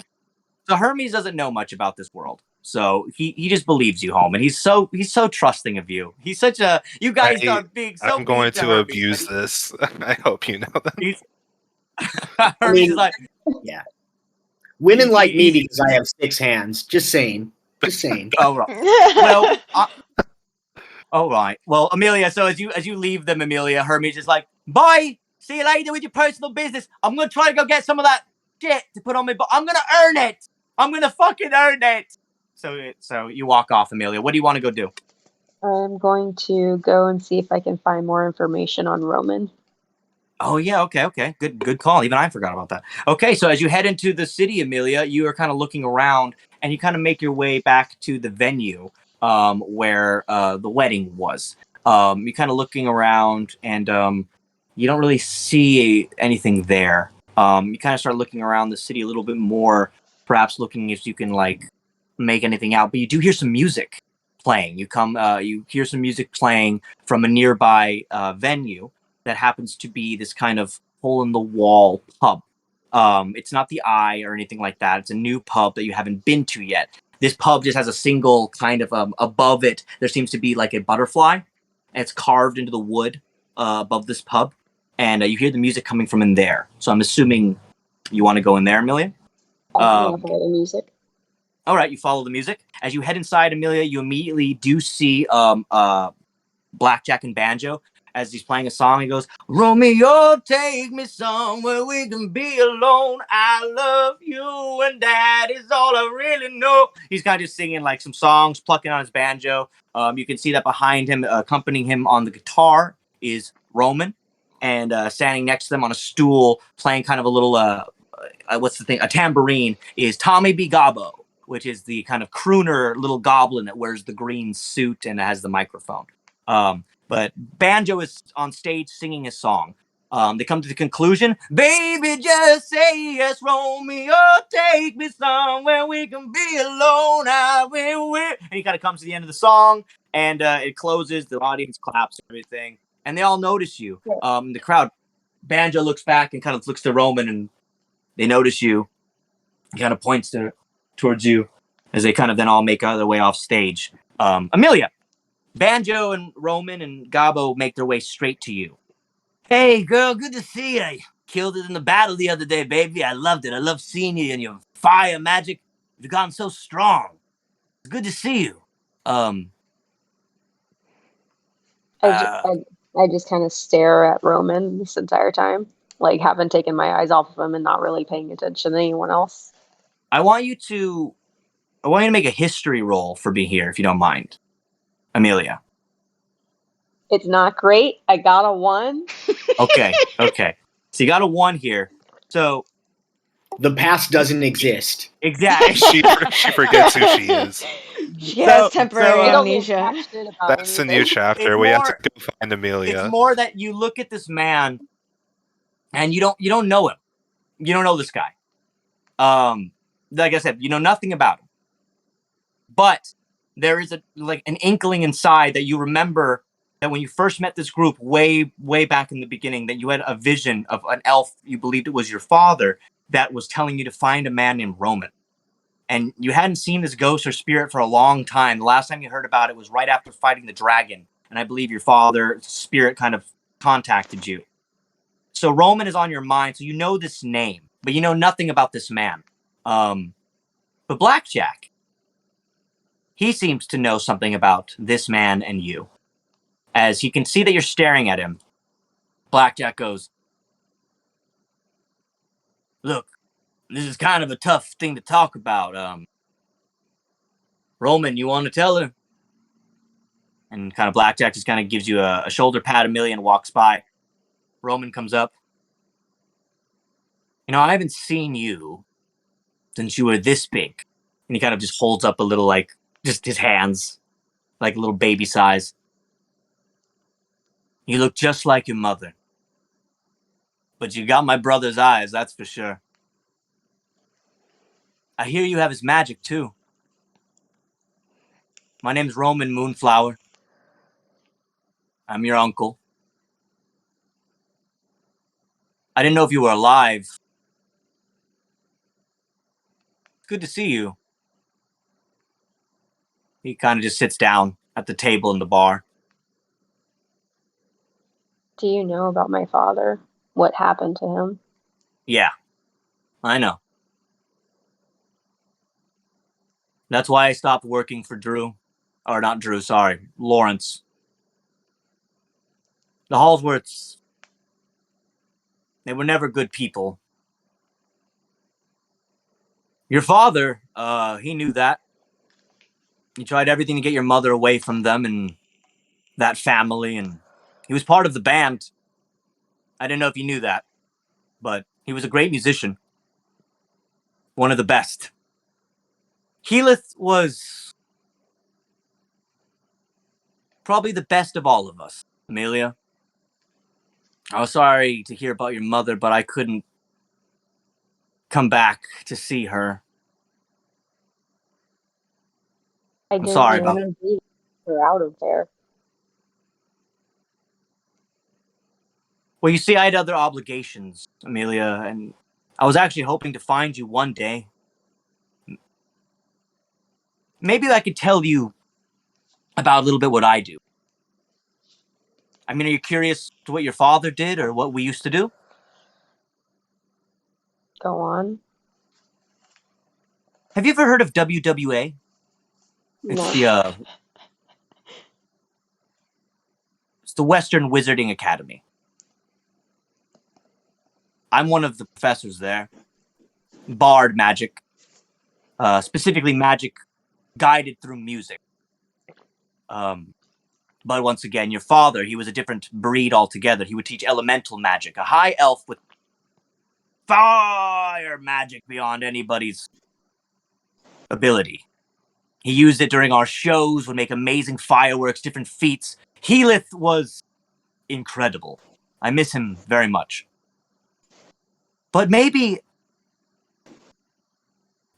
So Hermes doesn't know much about this world. So he just believes you, Hallman. He's so trusting of you. He's such a you guys are big. So I'm going to abuse this. I hope you know that. Hermes is like, yeah. Women like me because I have 6 hands. Just saying. Oh right. Well, all right. Well, Amelia. So as you leave them, Amelia, Hermes is like, bye. See you later with your personal business. I'm gonna try to go get some of that shit to put on me, but I'm gonna earn it. I'm gonna fucking earn it. So you walk off, Amelia. What do you want to go do? I'm going to go and see if I can find more information on Roman. Oh yeah, okay. Good call. Even I forgot about that. Okay, so as you head into the city, Amelia, you are kind of looking around, and you kind of make your way back to the venue where the wedding was. You're kind of looking around, and you don't really see anything there. You kind of start looking around the city a little bit more, perhaps looking if you can make anything out. But you do hear some music playing. You hear some music playing from a nearby venue that happens to be this kind of hole-in-the-wall pub. It's not the Eye or anything like that. It's a new pub that you haven't been to yet. This pub just has a single kind of above it. There seems to be like a butterfly, and it's carved into the wood. above this pub, and you hear the music coming from in there. So I'm assuming you want to go in there, Amelia. I'll follow the music. All right, you follow the music. As you head inside, Amelia, you immediately do see Blackjack and Banjo. As he's playing a song, he goes, Romeo, take me somewhere we can be alone. I love you, and that is all I really know. He's kind of just singing like some songs, plucking on his banjo. You can see that behind him, accompanying him on the guitar, is Roman. And standing next to them on a stool, playing kind of a little, what's the thing? A tambourine, is Tommy B. Gobbo, which is the kind of crooner little goblin that wears the green suit and has the microphone. But Banjo is on stage singing his song. They come to the conclusion, baby, just say yes, Romeo, take me somewhere we can be alone. I will. And he kind of comes to the end of the song, and it closes. The audience claps and everything, and they all notice you. The crowd, Banjo looks back and kind of looks to Roman, and they notice you. He kind of points towards you as they kind of then all make their way off stage. Amelia, Banjo and Roman and Gabo make their way straight to you. Hey, girl, good to see you. You killed it in the battle the other day, baby. I loved it. I love seeing you and your fire magic. You've gotten so strong. It's good to see you. I just kind of stare at Roman this entire time, like haven't taken my eyes off of him and not really paying attention to anyone else. I want you to make a history roll for me here, if you don't mind, Amelia. It's not great. I got a 1. Okay. So you got a 1 here. So the past doesn't exist. Exactly. she forgets who she is. She has temporary amnesia. That's the new chapter. We have to go find Amelia. It's more that you look at this man and you don't know him. You don't know this guy. Like I said, you know nothing about him. But there is an inkling inside that you remember that when you first met this group way back in the beginning, that you had a vision of an elf, you believed it was your father, that was telling you to find a man named Roman. And you hadn't seen this ghost or spirit for a long time. The last time you heard about it was right after fighting the dragon. And I believe your father's spirit kind of contacted you. So Roman is on your mind, so you know this name, but you know nothing about this man. But Blackjack, he seems to know something about this man and you. As he can see that you're staring at him, Blackjack goes, look, this is kind of a tough thing to talk about. Roman, you want to tell her? And kind of Blackjack just kind of gives you a shoulder pat. Amelia and walks by. Roman comes up. You know, I haven't seen you since you were this big. And he kind of just holds up a little, like, just his hands, like a little baby size. You look just like your mother. But you got my brother's eyes, that's for sure. I hear you have his magic, too. My name's Roman Moonflower. I'm your uncle. I didn't know if you were alive. It's good to see you. He kind of just sits down at the table in the bar. Do you know about my father? What happened to him? Yeah, I know. That's why I stopped working for Drew. Or not Drew, sorry, Lawrence. The Hallsworths, they were never good people. Your father, he knew that. He tried everything to get your mother away from them and that family, and he was part of the band. I didn't know if you knew that, but he was a great musician. One of the best. Keyleth was probably the best of all of us, Amelia. I was sorry to hear about your mother, but I couldn't come back to see her. I I'm didn't sorry want about to be her out of there. Well, you see, I had other obligations, Amelia, and I was actually hoping to find you one day. Maybe I could tell you about a little bit what I do. I mean, are you curious to what your father did or what we used to do? Go on. Have you ever heard of WWA? It's No. the Western Wizarding Academy. I'm one of the professors there. Bard magic. Specifically magic guided through music. But once again, your father, he was a different breed altogether. He would teach elemental magic, a high elf with fire magic beyond anybody's ability. He used it during our shows, would make amazing fireworks, different feats. Healyth was incredible. I miss him very much. But maybe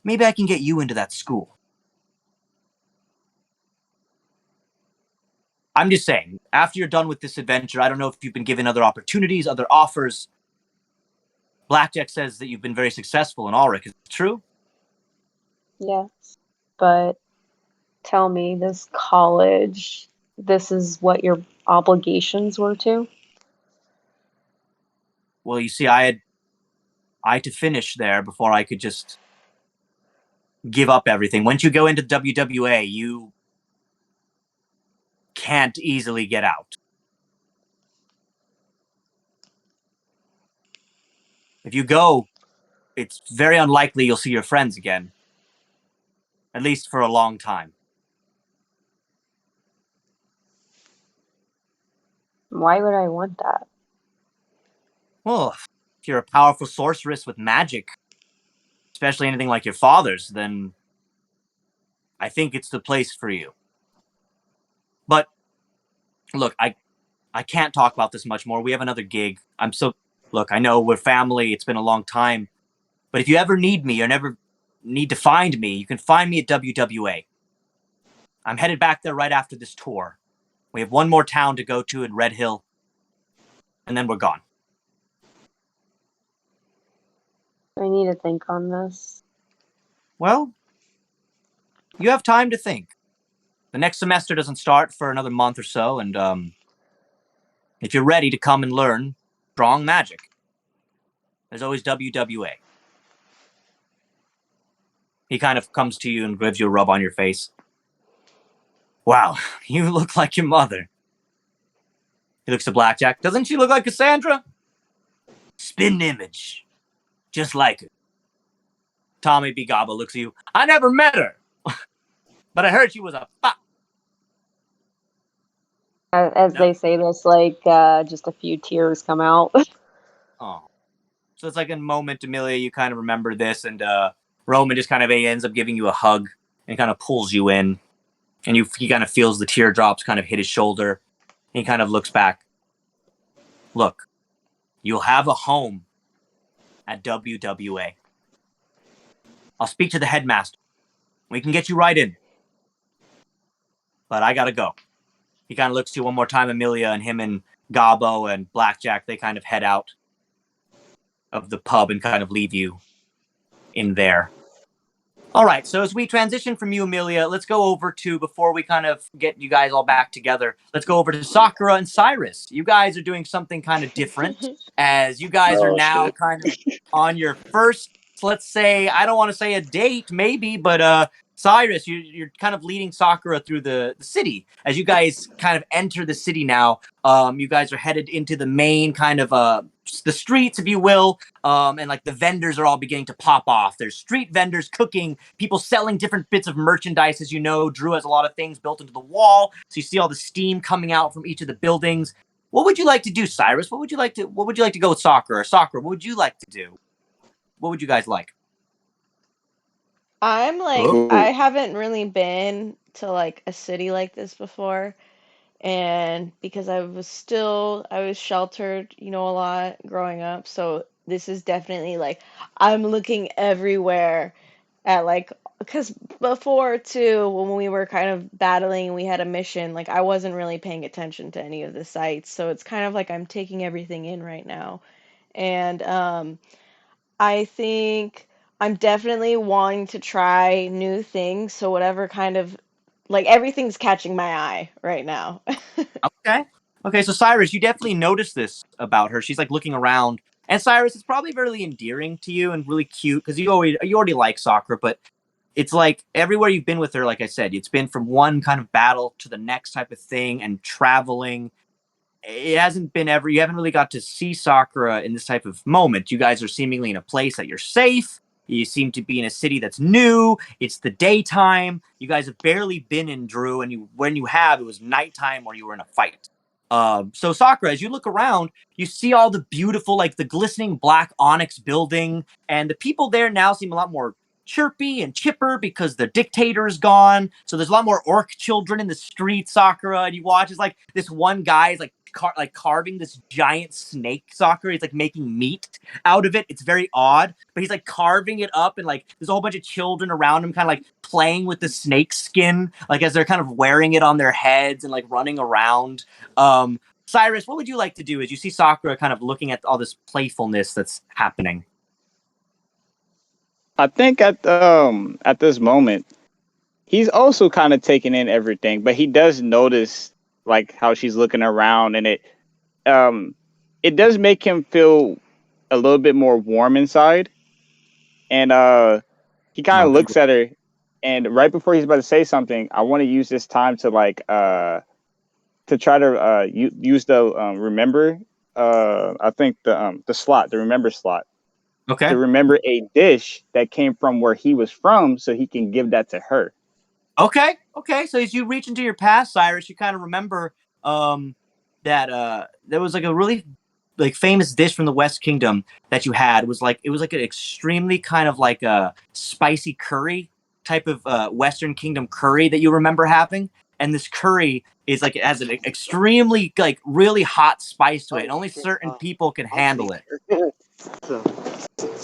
I can get you into that school. I'm just saying, after you're done with this adventure, I don't know if you've been given other opportunities, other offers. Blackjack says that you've been very successful in Ulrich. Is it true? Yes. But tell me, this college, this is what your obligations were to? Well, you see, I had to finish there before I could just give up everything. Once you go into WWA, you can't easily get out. If you go, it's very unlikely you'll see your friends again. At least for a long time. Why would I want that? Well, if you're a powerful sorceress with magic, especially anything like your father's, then I think it's the place for you. But look, I can't talk about this much more. We have another gig. Look, I know we're family. It's been a long time. But if you ever need me or never need to find me, you can find me at WWA. I'm headed back there right after this tour. We have one more town to go to in Red Hill, and then we're gone. I need to think on this. Well, you have time to think. The next semester doesn't start for another month or so, and if you're ready to come and learn strong magic, there's always WWA. He kind of comes to you and gives you a rub on your face. Wow, you look like your mother. He looks at Blackjack. Doesn't she look like Cassandra? Spin image. Just like her. Tommy B. Gaba looks at you. I never met her. But I heard she was a fuck. As they say this, like, just a few tears come out. Oh. So it's like a moment, Amelia, you kind of remember this, and Roman just kind of ends up giving you a hug and kind of pulls you in. And he kind of feels the teardrops kind of hit his shoulder. He kind of looks back. Look, you'll have a home at WWA. I'll speak to the headmaster. We can get you right in. But I gotta go. He kind of looks to you one more time, Amelia, and him and Gabo and Blackjack, they kind of head out of the pub and kind of leave you in there. All right, so as we transition from you, Amelia, let's go over to, before we kind of get you guys all back together, let's go over to Sakura and Cyrus. You guys are doing something kind of different, as you guys are now kind of on your first, let's say, I don't want to say a date, maybe, but Cyrus, you're kind of leading Sakura through the city. As you guys kind of enter the city now, you guys are headed into the main kind of the streets, if you will, and like the vendors are all beginning to pop off. There's street vendors cooking, people selling different bits of merchandise. As you know, Drew has a lot of things built into the wall, so you see all the steam coming out from each of the buildings. What would you like to do, Cyrus? What would you like to go with Sakura? Or Sakura, what would you like to do? What would you guys like? I'm like, Oh. I haven't really been to like a city like this before. And because I was sheltered, a lot growing up. So this is definitely like, I'm looking everywhere at like, because before too, when we were kind of battling, we had a mission, like I wasn't really paying attention to any of the sites. So it's kind of like I'm taking everything in right now. And I think I'm definitely wanting to try new things. So whatever kind of like everything's catching my eye right now. Okay. Okay, so Cyrus, you definitely notice this about her. She's like looking around, and Cyrus, it's probably really endearing to you and really cute because you already like Sakura, but it's like everywhere you've been with her, like I said, it's been from one kind of battle to the next type of thing and traveling. It hasn't been ever, you haven't really got to see Sakura in this type of moment. You guys are seemingly in a place that you're safe. You seem to be in a city that's new. It's the daytime. You guys have barely been in Drew, and when you have, it was nighttime or you were in a fight. So Sakura, as you look around, you see all the beautiful, like the glistening black onyx building, and the people there now seem a lot more chirpy and chipper because the dictator is gone. So there's a lot more orc children in the street, Sakura, and you watch as like this one guy is like carving this giant snake, Sakura. He's like making meat out of it. It's very odd, but he's like carving it up, and like there's a whole bunch of children around him kind of like playing with the snake skin, like as they're kind of wearing it on their heads and like running around. Cyrus, what would you like to do as you see Sakura kind of looking at all this playfulness that's happening? I think at this moment, he's also kind of taking in everything, but he does notice like how she's looking around, and it does make him feel a little bit more warm inside. And he kind of looks at her, and right before he's about to say something, I want to use this time to like to try to use the remember. I think the slot, the remember slot. Okay. To remember a dish that came from where he was from, so he can give that to her. Okay. So as you reach into your past, Cyrus, you kind of remember that there was like a really like famous dish from the West Kingdom that you had. It was like an extremely kind of like a spicy curry type of Western Kingdom curry that you remember having. And this curry is like it has an extremely like really hot spice to it. And only certain people can handle it.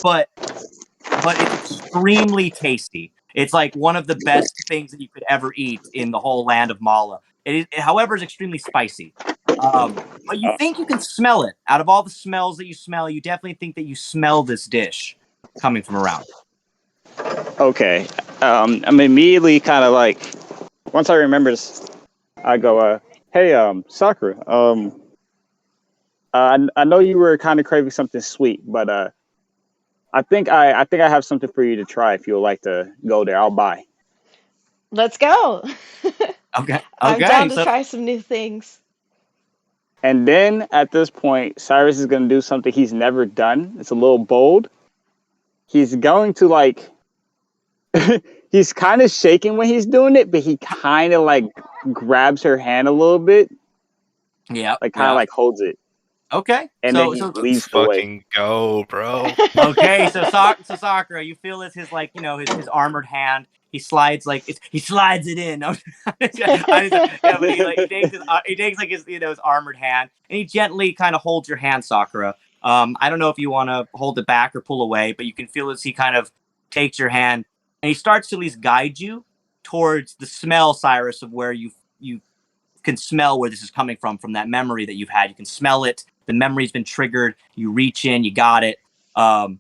But it's extremely tasty. It's like one of the best things that you could ever eat in the whole land of Mala. However, is extremely spicy. But you think you can smell it. Out of all the smells that you smell, you definitely think that you smell this dish coming from around. Okay. I'm immediately kind of like, once I remember this, I go, hey, Sakura, I know you were kind of craving something sweet, but I think I have something for you to try if you would like to go there. I'll buy. Let's go. Okay. I'm down to try some new things. And then at this point, Cyrus is going to do something he's never done. It's a little bold. He's going to like, he's kind of shaking when he's doing it, but he kind of like grabs her hand a little bit. Yeah. Like kind of like holds it. Okay. And then he leaves the way. Fucking go, bro. Okay, so Sakura, you feel as his like his armored hand. He slides it in. He takes like his armored hand, and he gently kind of holds your hand, Sakura. I don't know if you want to hold it back or pull away, but you can feel as he kind of takes your hand, and he starts to at least guide you towards the smell, Cyrus, of where you can smell where this is coming from that memory that you've had. You can smell it. The memory's been triggered. You reach in, you got it. So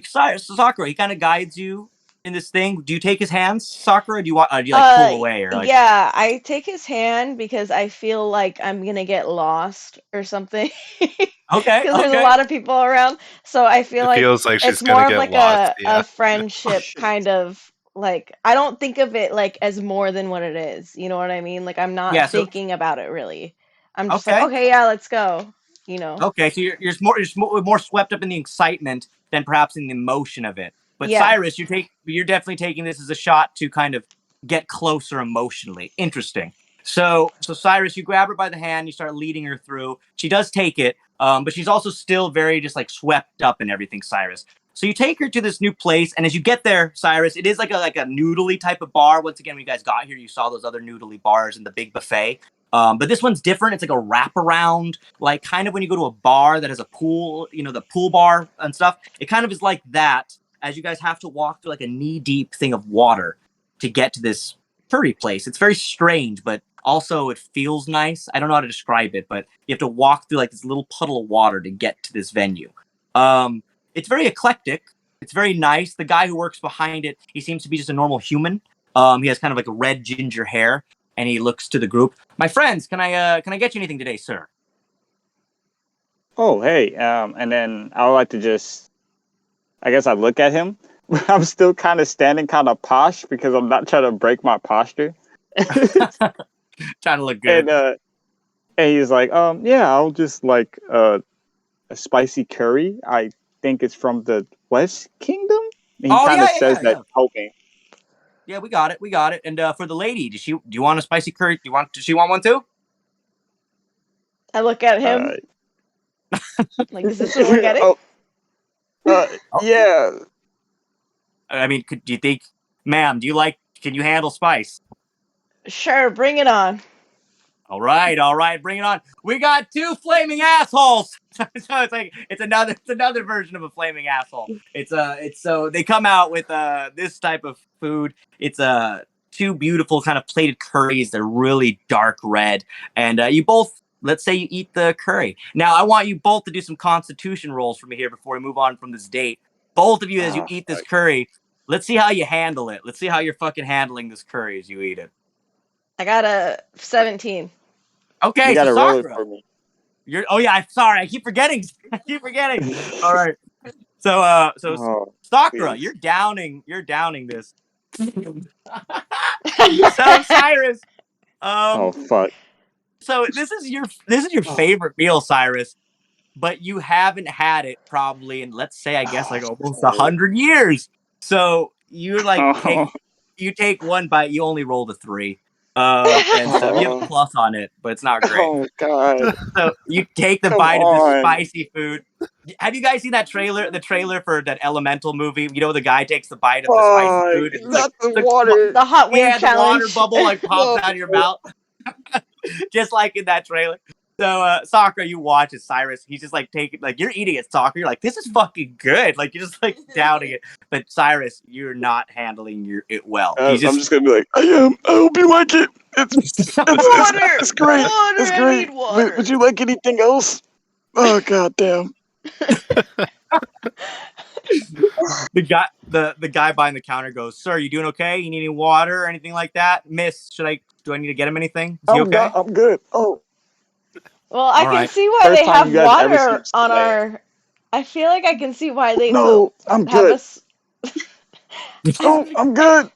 Sakura, he kind of guides you in this thing. Do you take his hands, Sakura? Or do you want? Do you like pull away or like? Yeah, I take his hand because I feel like I'm gonna get lost or something. Okay. Because there's a lot of people around, so I feel It feels like she's it's more gonna of get like lost, yeah. a friendship kind of like I don't think of it like as more than what it is. You know what I mean? Like I'm not Yeah, so thinking about it really. I'm just like, okay. okay, yeah, let's go. You know? Okay, so you're more swept up in the excitement than perhaps in the emotion of it. But Yeah. Cyrus, you're definitely taking this as a shot to kind of get closer emotionally. Interesting. So Cyrus, you grab her by the hand, you start leading her through. She does take it, but she's also still very just like swept up in everything, Cyrus. So you take her to this new place, and as you get there, Cyrus, it is like a noodly type of bar. Once again, when you guys got here, you saw those other noodly bars in the big buffet. But this one's different. It's like a wraparound, like kind of when you go to a bar that has a pool, the pool bar and stuff. It kind of is like that, as you guys have to walk through like a knee-deep thing of water to get to this curry place. It's very strange, but also it feels nice. I don't know how to describe it, but you have to walk through like this little puddle of water to get to this venue. It's very eclectic. It's very nice. The guy who works behind it, he seems to be just a normal human. He has kind of like a red ginger hair. And he looks to the group. My friends, can I get you anything today, sir? oh, hey, and then I would like to just, I guess I look at him. I'm still kind of standing kind of posh because I'm not trying to break my posture. Trying to look good. And he's like, yeah, I'll just like a spicy curry. I think it's from the West Kingdom. And he kind of says that hoping. Yeah, we got it. And for the lady, do you want a spicy curry? Does she want one too? I look at him. Like, is this what we're getting? Yeah. I mean, do you think, ma'am, can you handle spice? Sure, bring it on. All right, bring it on. We got 2 flaming assholes. So it's another version of a flaming asshole. It's so they come out with this type of food. It's 2 beautiful kind of plated curries. They're really dark red, and you both. Let's say you eat the curry. Now, I want you both to do some constitution rolls for me here before we move on from this date. Both of you, as you eat this curry, let's see how you handle it. Let's see how you're fucking handling this curry as you eat it. I got a 17. Okay, you so gotta roll it Sakura. for me. I'm sorry. I keep forgetting. All right. So Sakura, please. you're downing this. So Cyrus, Oh fuck. so this is your favorite meal, Cyrus, but you haven't had it probably in, let's say, I guess like almost 100 years. So you're like you take one bite, you only rolled a 3. And so you have a plus on it, but it's not great. Oh god. So you take the Come bite of on. this spicy food. Have you guys seen that trailer? The trailer for that Elemental movie? You know, the guy takes the bite of the spicy food. It's Not like, the water. The hot wing yeah, challenge. the water bubble like pops out of your mouth, just like in that trailer. So, Sakura, you watch it, Cyrus. He's just like taking, like you're eating it, Sakura. You're like, this is fucking good. Like you're just like downing it. But Cyrus, you're not handling it well. I'm just gonna be like, I am. I hope you like it. It's Water! it's great. Water! It's I great. need water. Would you like anything else? Oh god damn. The guy behind the counter goes, "Sir, you doing okay? You need any water or anything like that? Miss, do I need to get him anything? Is he okay?" I'm good. Oh. Well, I can see why First they time have you guys ever water seen on sweat. our. I feel like I can see why they No, I'm have good. us. Oh, I'm good.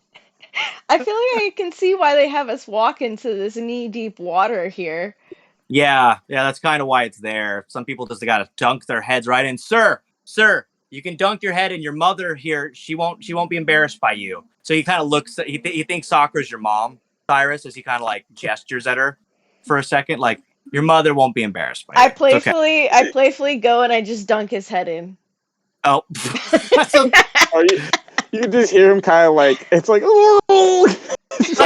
I feel like I can see why they have us walk into this knee-deep water here. Yeah, that's kind of why it's there. Some people just gotta dunk their heads right in. Sir, you can dunk your head in. Your mother here, she won't be embarrassed by you. So he kind of looks. He thinks Sakura's your mom, Cyrus, as he kind of like gestures at her for a second, like your mother won't be embarrassed by you. I It's okay. playfully go and I just dunk his head in. Oh, So, you can just hear him kind of like, it's like, oh. There's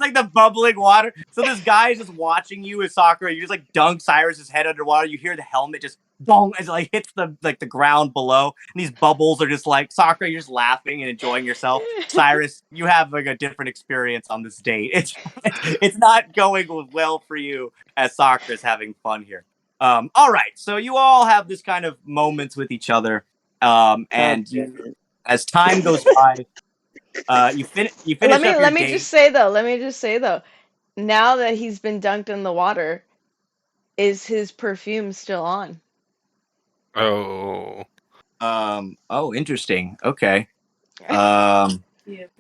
like the bubbling water. So this guy is just watching you as Sakura. You just like dunk Cyrus's head underwater. You hear the helmet just boom as it like hits the ground below. And these bubbles are just like, Sakura, you're just laughing and enjoying yourself. Cyrus, you have like a different experience on this date. It's not going well for you as Sakura's having fun here. All right, so you all have this kind of moments with each other, and as time goes by, you finish up your Let me date. just say though, now that he's been dunked in the water, is his perfume still on? Oh. Oh, interesting. Okay. Yeah.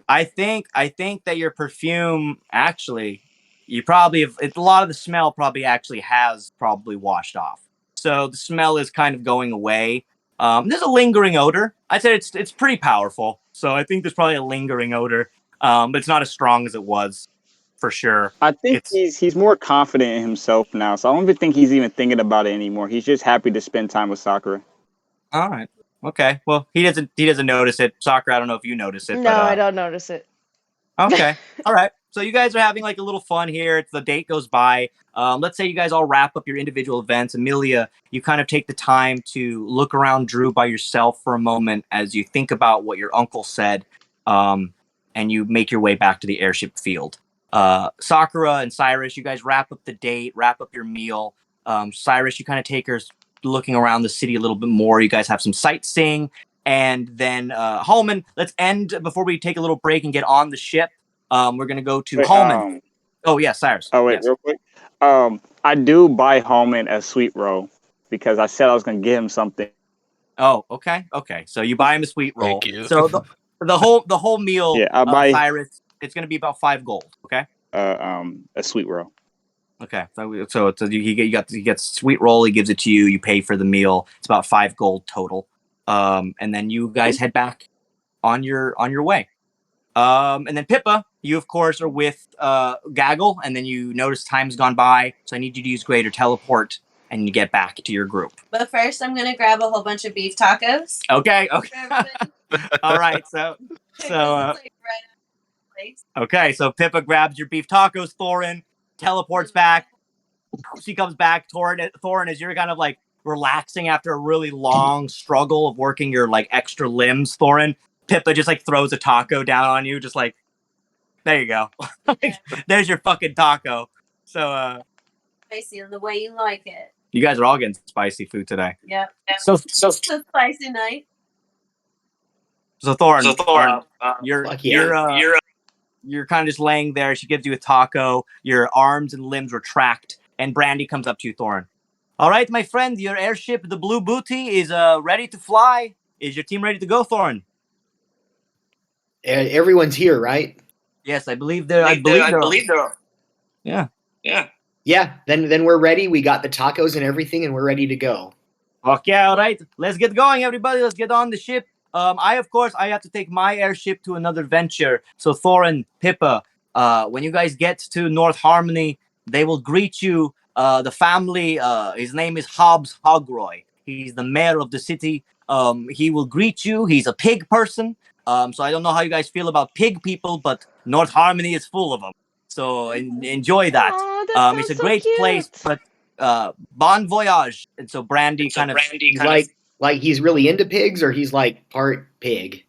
I think that your perfume actually, you probably have, a lot of the smell probably actually has probably washed off. So the smell is kind of going away. There's a lingering odor. I'd say it's pretty powerful. So I think there's probably a lingering odor. But it's not as strong as it was, for sure. I think he's more confident in himself now, so I don't even think he's even thinking about it anymore. He's just happy to spend time with Sakura. All right. Okay. Well, he doesn't notice it. Sakura, I don't know if you notice it. No, but, I don't notice it. Okay. All right. So you guys are having like a little fun here. The date goes by. Let's say you guys all wrap up your individual events. Amelia, you kind of take the time to look around Drew by yourself for a moment as you think about what your uncle said, and you make your way back to the airship field. Sakura and Cyrus, you guys wrap up the date, wrap up your meal. Cyrus, you kind of take her looking around the city a little bit more. You guys have some sightseeing. And then Holman, let's end before we take a little break and get on the ship. We're going to go to Holman. Oh, yeah, Cyrus. Oh, wait, yes. real quick. I do buy Hallman a sweet roll because I said I was gonna get him something. Oh, okay. So you buy him a sweet roll. Thank you. So the whole meal, Yeah, I buy Cyrus, it's gonna be about 5 gold. Okay. a sweet roll. Okay. So he gets sweet roll. He gives it to you. You pay for the meal. It's about 5 gold total. And then you guys head back on your way. And then Pippa, you of course are with Gaggle, and then you notice time's gone by, so I need you to use greater teleport, and you get back to your group. But first, I'm gonna grab a whole bunch of beef tacos. Okay. All right. So It's like right out of place. okay. So Pippa grabs your beef tacos. Thorin teleports back. She comes back. Thorin, as you're kind of like relaxing after a really long struggle of working your like extra limbs, Thorin, Pippa just like throws a taco down on you, just like, there you go. There's your fucking taco. So Spicy in the way you like it. you guys are all getting spicy food today. Yep. So It's a spicy night. Thorin, Fuck yeah. you're kind of just laying there. She gives you a taco. Your arms and limbs retract, and Brandy comes up to you, Thorin. All right, my friend, your airship, the Blue Booty, is ready to fly. Is your team ready to go, Thorin? Everyone's here, right? Yes, I believe they're. I believe they're. Yeah. Yeah, then we're ready. We got the tacos and everything, and we're ready to go. Okay, all right. Let's get going, everybody. Let's get on the ship. I have to take my airship to another venture. So Thorin, Pippa, when you guys get to North Harmony, they will greet you. The family, his name is Hobbs Hogroy. He's the mayor of the city. He will greet you. He's a pig person. So I don't know how you guys feel about pig people, but North Harmony is full of them. So enjoy that. Aw, that It's a sounds so great place, cute. but bon voyage. And so Brandy He's like he's really into pigs, or he's like part pig.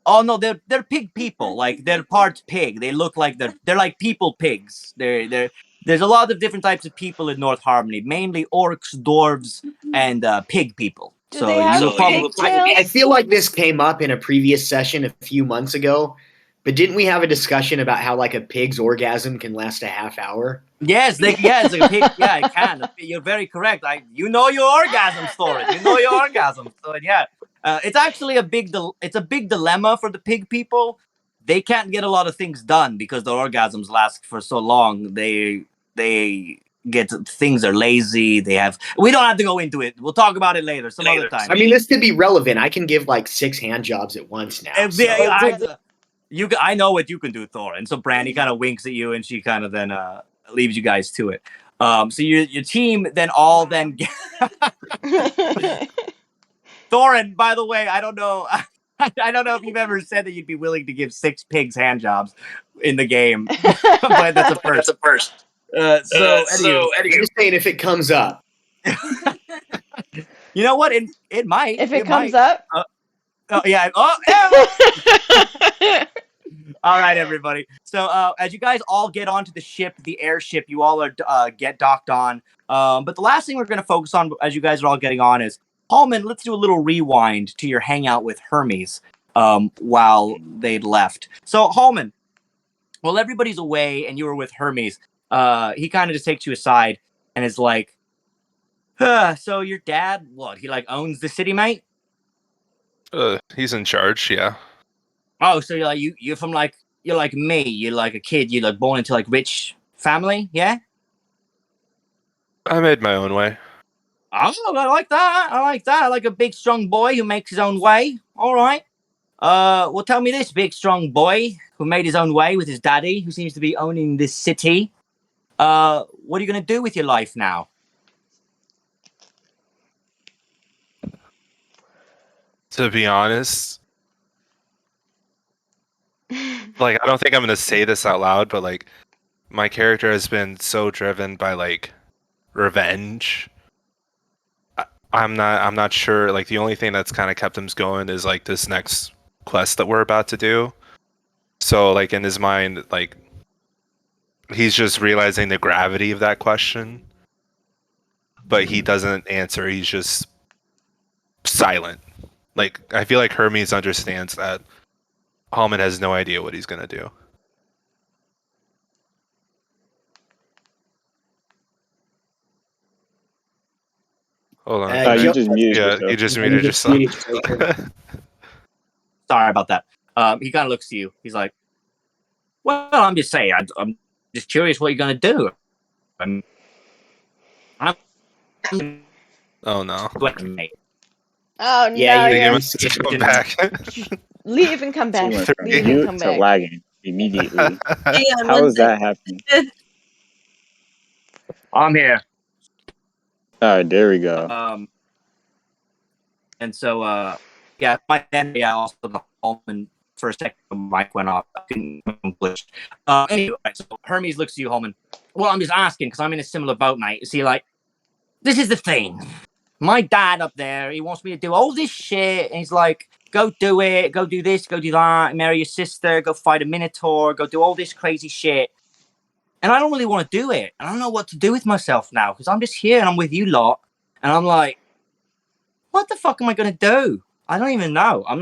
Oh no, they're pig people. Like they're part pig. They look like they're like people pigs. There's a lot of different types of people in North Harmony, mainly orcs, dwarves, and pig people. Do So they have you will probably pigtails? I feel like this came up in a previous session a few months ago, but didn't we have a discussion about how like a pig's orgasm can last a half hour? Yes, it's like a pig. Yeah, it can. You're very correct. You know your orgasm story. You know your orgasm. So yeah, it's actually a big dilemma for the pig people. They can't get a lot of things done because their orgasms last for so long. They get things are lazy. We don't have to go into it. We'll talk about it later, some other time. I mean, this could be relevant. I can give like 6 hand jobs at once now. I know what you can do, Thor. And so Brandy kind of winks at you, and she kind of then leaves you guys to it. So your team then all then Thorin, by the way, I don't know if you've ever said that you'd be willing to give 6 pigs hand jobs in the game, but that's a first. So I'm just saying if it comes up. You know what? It might. If it comes might. up. Oh yeah. All right, everybody. So as you guys all get onto the ship, the airship, you all are get docked on. But the last thing we're going to focus on as you guys are all getting on is, Hallman, let's do a little rewind to your hangout with Hermes while they'd left. So Hallman, while everybody's away and you were with Hermes, he kind of just takes you aside and is like, so your dad, what, he like owns the city, mate? He's in charge, yeah. Oh, so you're from like, you're like me, you're like a kid, you're like born into like rich family, yeah? I made my own way. Oh, I like that. I like a big strong boy who makes his own way. All right. Well, tell me this, big strong boy who made his own way with his daddy, who seems to be owning this city. What are you gonna do with your life now? To be honest, like I don't think I'm gonna say this out loud, but like my character has been so driven by like revenge. I'm not sure. Like the only thing that's kind of kept him going is like this next quest that we're about to do. So like in his mind, like he's just realizing the gravity of that question, but he doesn't answer. He's just silent. Like I feel like Hermes understands that Hallman has no idea what he's gonna do. Hold on. Uh, You Jo- just muted Yeah, yourself. you just Yeah, muted you just yourself. muted yourself. Sorry about that. He kind of looks to you. He's like, "Well, I'm just saying. I'm just curious what you're gonna do. I'm Oh no. mate. Oh Yeah, no, Hey, you're come back. leave and come So back. you went from Leave and mute come to back. lagging immediately. Hang on How one is that happening? second. I'm here. All right, there we go. And so yeah, my then yeah, also the home and for a second the mic went off. I couldn't glitch. Anyway, so Hermes looks at you, Holman. Well, I'm just asking because I'm in a similar boat, mate. See, like, this is the thing. My dad up there, he wants me to do all this shit, and he's like, go do it, go do this, go do that, marry your sister, go fight a minotaur, go do all this crazy shit. And I don't really want to do it. I don't know what to do with myself now because I'm just here and I'm with you lot. And I'm like, what the fuck am I going to do? I don't even know. I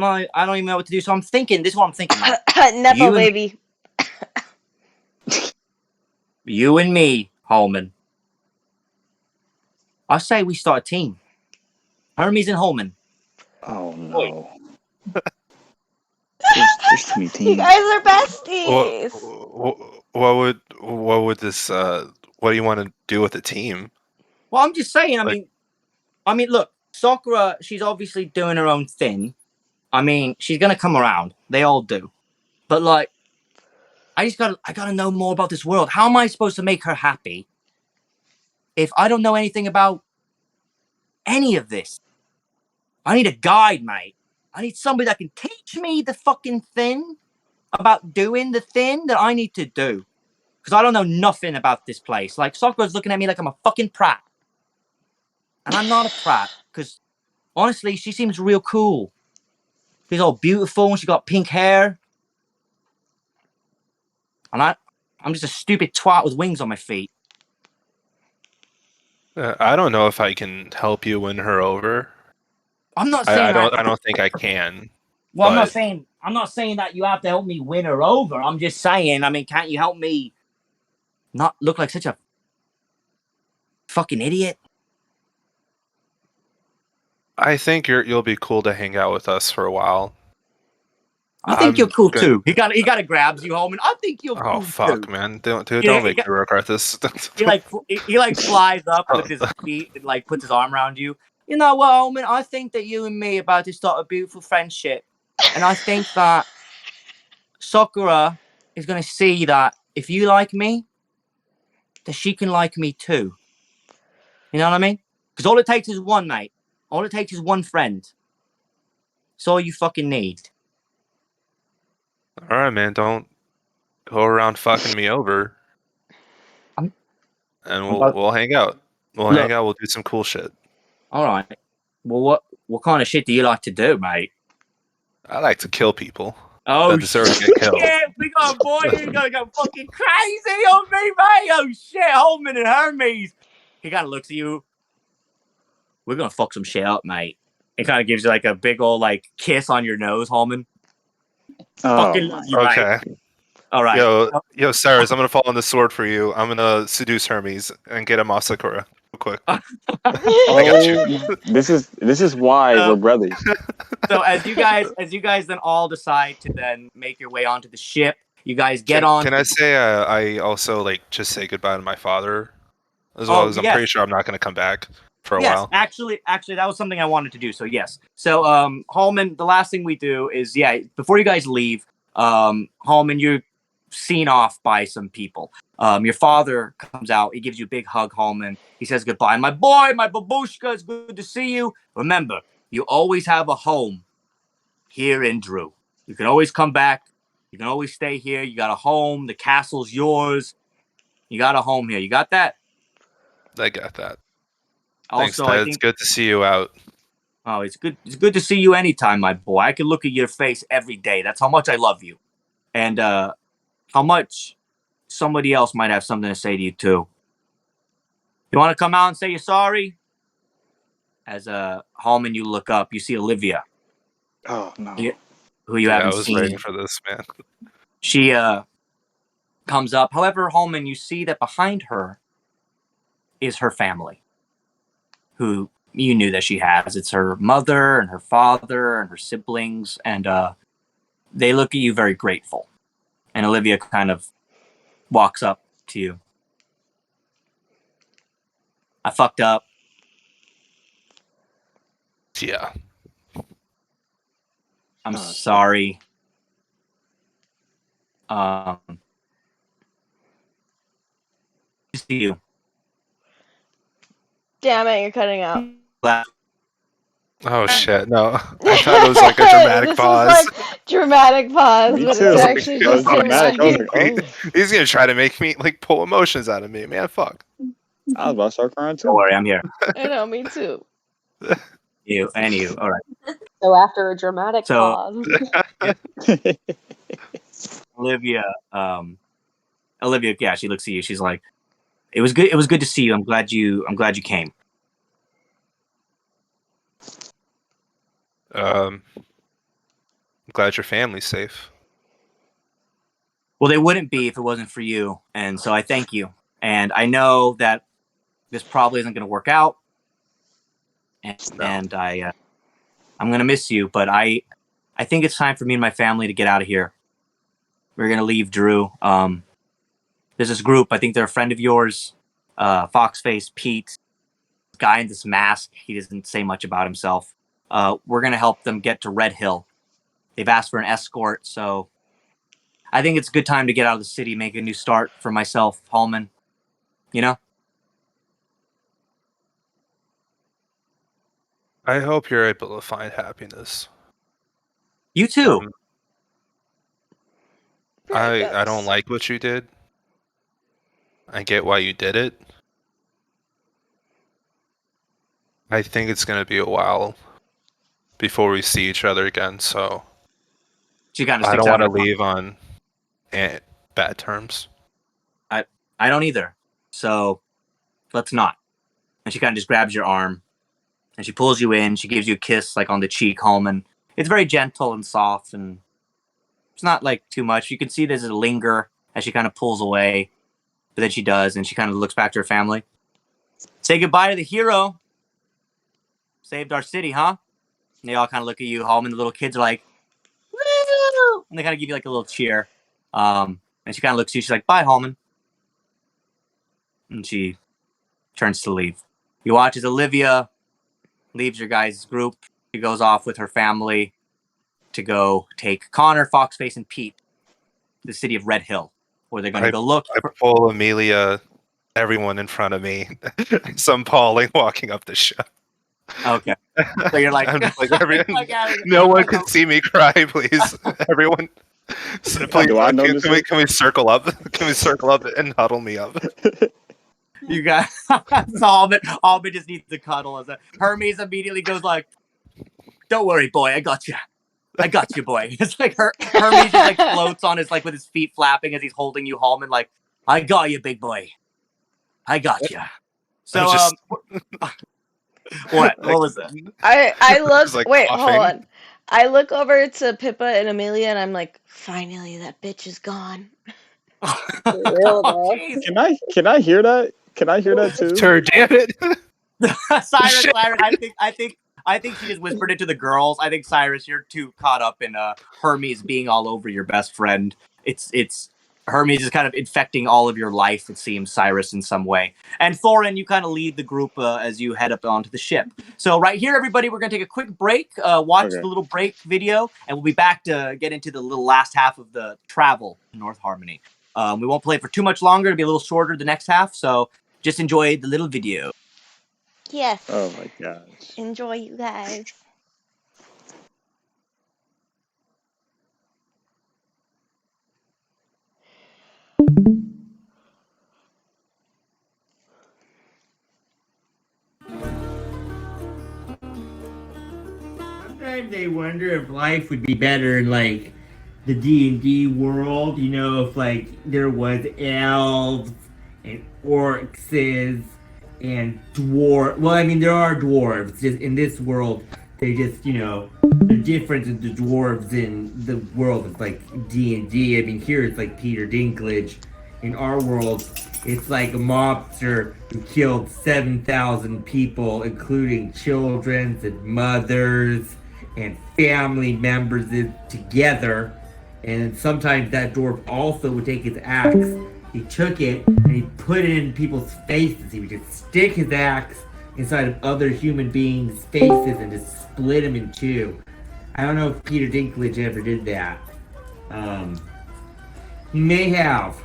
don't even know what to do. So I'm thinking, this is what I'm thinking, man. Nepo baby. You and me, Holman. I say we start a team. Hermes and Holman. Oh no. There's too many You teams. guys are what, besties. what would this what do you want to do with the team? Well, I'm just saying, Like- I mean, look, Sakura, she's obviously doing her own thing. I mean, she's gonna come around. They all do. But like, I gotta know more about this world. How am I supposed to make her happy if I don't know anything about any of this? I need a guide, mate. I need somebody that can teach me the fucking thing about doing the thing that I need to do. Because I don't know nothing about this place. Like, Sakura's looking at me like I'm a fucking prat. And I'm not a prat. Because, honestly, she seems real cool. She's all beautiful and she got pink hair. And I'm just a stupid twat with wings on my feet. I don't know if I can help you win her over. I'm not saying I don't think I can. Well, but I'm not saying that you have to help me win her over. I'm just saying, I mean, can't you help me not look like such a fucking idiot? I think you'll be cool to hang out with us for a while. I think you're cool good. too. He kind of grabs you, Holman. I think you're Oh cool fuck, too. man! Don't Yeah, make me regret this. He like flies up with his feet and like puts his arm around you. You know what, Holman? I think that you and me are about to start a beautiful friendship, and I think that Sakura is going to see that if you like me, that she can like me too. You know what I mean? Because all it takes is one, mate. All it takes is one friend. It's all you fucking need. All right, man. Don't go around fucking me over. I'm- And I'm about- we'll hang out. We'll Look. hang out. We'll do some cool shit. All right. Well, what kind of shit do you like to do, mate? I like to kill people Oh, that deserve to get killed. shit. We got a boy who's going to go fucking crazy on me, mate. Oh, shit. Holman and Hermes. He kind of looks at you. We're going to fuck some shit up, mate. He kind of gives you like a big old like kiss on your nose, Holman. Oh Fucking my. love you, mate. Okay. All right. Yo, Cyrus, I'm gonna fall on the sword for you. I'm gonna seduce Hermes and get him off Sakura real quick. I got you. This is why we're brothers. So as you guys then all decide to then make your way onto the ship, you guys get on. Can I say I also like just say goodbye to my father as well? As I'm yes. pretty sure I'm not gonna come back for a Yes, while. actually, that was something I wanted to do. So yes. So Holman, the last thing we do is before you guys leave, Holman, you're seen off by some people. Your father comes out. He gives you a big hug, Holman. He says goodbye. My boy, my babushka, it's good to see you. Remember, you always have a home here in Drew. You can always come back. You can always stay here. You got a home. The castle's yours. You got a home here. You got that? I got that. Also, Thanks, Ted. It's good to see you out. Oh, it's good. It's good to see you anytime, my boy. I can look at your face every day. That's how much I love you, and how much somebody else might have something to say to you too. You want to come out and say you're sorry? As Hallman, you look up. You see Olivia. Oh no. Who you haven't I was seen. waiting for this, man. She comes up. However, Hallman, you see that behind her is her family, who you knew that she has. It's her mother and her father and her siblings, and they look at you very grateful. And Olivia kind of walks up to you. I fucked up. Yeah. I'm sorry. See you. Damn it, you're cutting out. Oh shit! No, I thought it was like a dramatic This pause. was like dramatic pause, Me but too. it's actually That was just him dramatic. I was lying. like, oh. He's gonna try to make me like pull emotions out of me, man. Fuck. I was about to start crying too. Don't worry, I'm here. I know, me too. You and you. All right. So after a dramatic So- pause. Olivia, yeah, she looks at you. She's like, "It was good. It was good to see you. I'm glad you came." I'm glad your family's safe. Well, they wouldn't be if it wasn't for you, and so I thank you. And I know that this probably isn't going to work out, and I'm going to miss you. But I think it's time for me and my family to get out of here. We're going to leave Drew. There's this group. I think they're a friend of yours, Foxface Pete, guy in this mask. He doesn't say much about himself. We're going to help them get to Red Hill. They've asked for an escort, so I think it's a good time to get out of the city, make a new start for myself, Hallman. You know? I hope you're able to find happiness. You too. I don't like what you did. I get why you did it. I think it's gonna be a while before we see each other again, so She kind of I sticks don't out want to her- leave on bad terms. I don't either. So let's not. And she kind of just grabs your arm and she pulls you in. She gives you a kiss like on the cheek, Hallman. It's very gentle and soft, and it's not like too much. You can see there's a linger as she kind of pulls away, but then she does, and she kind of looks back to her family. Say goodbye to the hero. Saved our city, huh? And they all kind of look at you, Hallman. The little kids are like, woo! And they kind of give you like a little cheer. And she kind of looks at you. She's like, bye, Hallman. And she turns to leave. You watch as Olivia leaves your guys' group. She goes off with her family to go take Connor, Foxface, and Pete to the city of Red Hill, where they're going to go look. I pull Amelia, everyone in front of me. Some Pauling walking up the ship. Okay. So you're like, I'm just like everyone, Like, no one can see me cry, please. Everyone, so please, Do I know this can we circle up? Can we circle up and huddle me up? you got Alban just needs to cuddle. Hermes immediately goes like, "Don't worry, boy, I got you, boy." It's like Hermes just like floats on his like with his feet flapping as he's holding you, Hallman. Like, I got you, big boy. I got you. So what was that? I look. like wait, coughing. hold on. I look over to Pippa and Amelia, and I'm like, finally, that bitch is gone. Real though. Jeez. Can I hear that? Can I hear that too? Sure, damn it. Cyrus, I think she just whispered it to the girls. I think Cyrus, you're too caught up in Hermes being all over your best friend. It's Hermes is kind of infecting all of your life, it seems, Cyrus, in some way. And Thorin, you kind of lead the group as you head up onto the ship. So right here, everybody, we're going to take a quick break, watch the little break video, and we'll be back to get into the little last half of the travel to North Harmony. We won't play it for too much longer. It'll be a little shorter the next half, so just enjoy the little video. Yes. Oh my gosh. Enjoy, you guys. Sometimes I wonder if life would be better in like the D&D world, you know, if like there was elves and orcs and dwarves. Well, I mean, there are dwarves. Just in this world, they just, you know, the difference in the dwarves in the world is like D&D. I mean, here it's like Peter Dinklage. In our world, It's like a mobster who killed 7,000 people, including children and mothers and family members together. And sometimes that dwarf also would take his axe. He took it and he put it in people's faces. He would just stick his axe inside of other human beings' faces and just split them in two. I don't know if Peter Dinklage ever did that. He may have.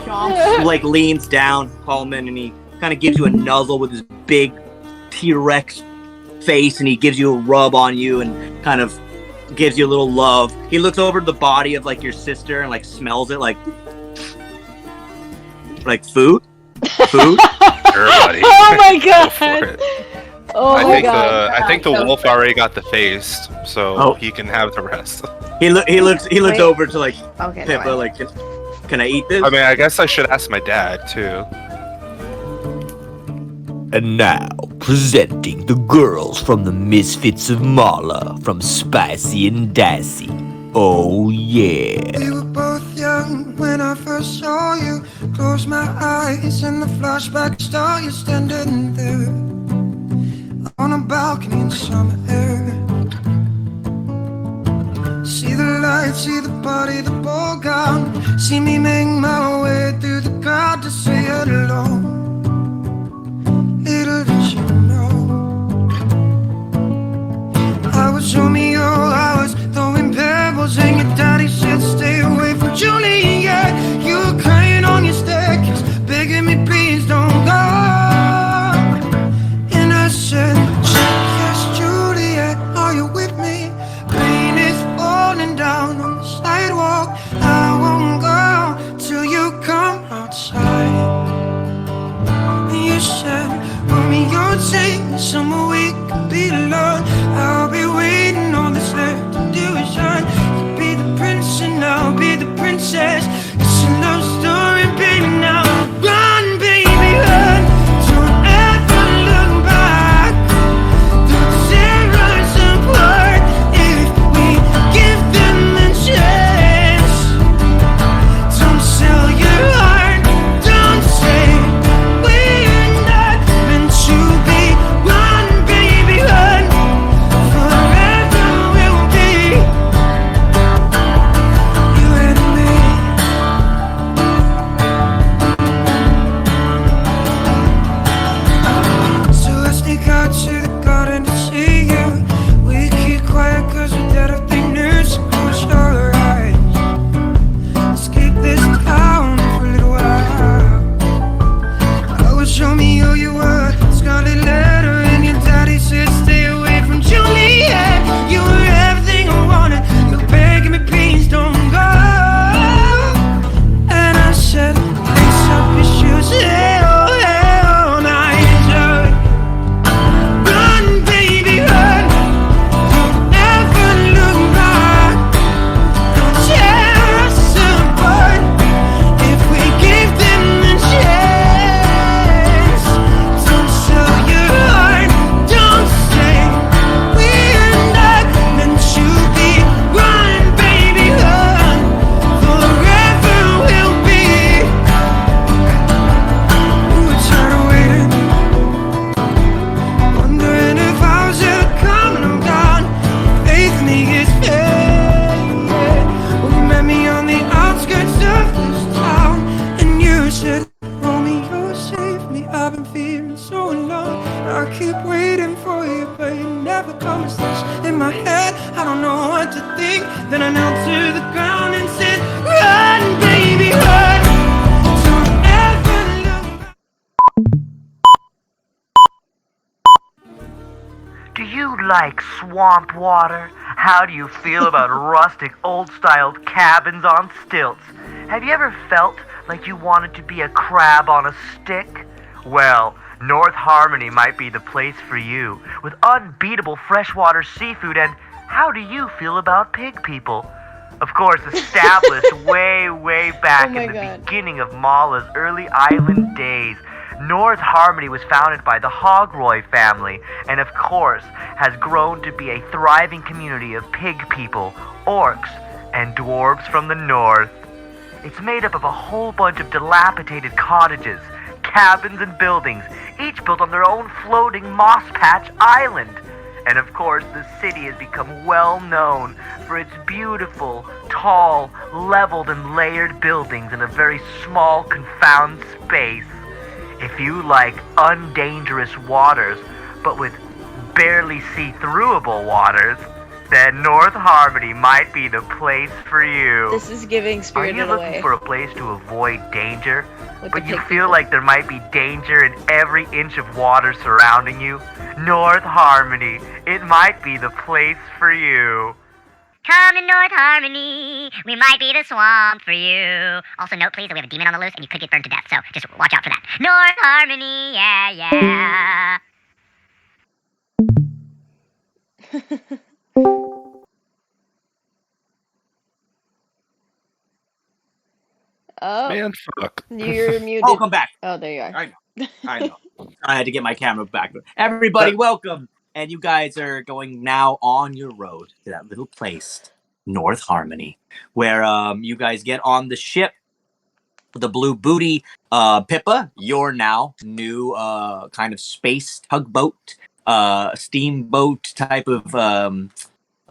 Chomps like leans down, Coleman, and he kind of gives you a nuzzle with his big T-Rex face, and he gives you a rub on you and kind of gives you a little love. He looks over the body of like your sister and like smells it like food. Sure, buddy. Oh my Go for god. it. Oh my god. I think the wolf already got the face, so he can have the rest. He looks Wait. over to like Okay, Pippa, no, like, can I eat this? I mean, I guess I should ask my dad too. And now, presenting the girls from the Misfits of Mala from Spicy and Dicey. Oh yeah. We were both young when I first saw you. Close my eyes and the flashback saw you standing there on a balcony in summer air. See the lights, see the party, the ball gown. See me make my way through the crowd to say hello. Little did you know I was Romeo, I was throwing pebbles, and your daddy said stay away from Juliet. You were crying on your staircase, begging me please don't go. And I said, yes, Juliet, are you with me? Rain is falling down on the sidewalk. I won't go till you come outside. And you said, Romeo, take me somewhere we could be alone. I'll be waiting, all that's left to do is run. You be the prince and I'll be the princess. It's a love story, baby, now run, baby, run. Don't ever look back. Don't tear us apart if we give them a chance. Don't sell your heart, don't say we're not meant to be. Run, baby, run. Forever we'll be you and me. So let's sneak out to the garden to see you. We keep quiet cause we're dead of big news. So close your eyes. Escape this town for a little while. I was Romeo, you were Scarlet Letter, and your daddy said stay away from Juliet. You were everything I wanted. You're begging me please don't go. And I said lace up your shoes, hell, hell, now you're run, baby, run. Don't ever look back. Don't tear us apart if we give them a chance. Don't sell your heart, don't say we're not meant to be. Run, baby, run. Forever we'll be. We're tired of waiting, wondering if I was ever coming or gone. Faith me is fading. Well, you met me on the outskirts of this town, and you said, Romeo, save me. I've been feeling so alone. I keep waiting for you, but you never come. It's this in my head, I don't know what to think. Then I knelt to the ground and said, run, baby, run. Don't ever look back. Do you like swamp water? How do you feel about rustic, old-styled cabins on stilts? Have you ever felt like you wanted to be a crab on a stick? Well, North Harmony might be the place for you, with unbeatable freshwater seafood. And how do you feel about pig people? Of course, established way, way back Oh my in the God. beginning of Mala's early island days, North Harmony was founded by the Hogroy family, and of course has grown to be a thriving community of pig people, orcs, and dwarves from the north. It's made up of a whole bunch of dilapidated cottages, cabins, and buildings, each built on their own floating moss patch island. And of course, the city has become well known for its beautiful, tall, leveled, and layered buildings in a very small, confined space. If you like undangerous waters, but with barely see-throughable waters, then North Harmony might be the place for you. This is giving Are Spirited you looking away. for a place to avoid danger, With but the you pig feel people. like there might be danger in every inch of water surrounding you? North Harmony, it might be the place for you. Come to North Harmony, we might be the swamp for you. Also note please that we have a demon on the loose and you could get burned to death, so just watch out for that. North Harmony, yeah, yeah. Oh, Man, fuck. you're muted. Welcome back. Oh, there you are. I know. I had to get my camera back. Everybody, welcome. And you guys are going now on your road to that little place, North Harmony, where you guys get on the ship, the Blue Booty. Pippa, your now new kind of space tugboat, steamboat type of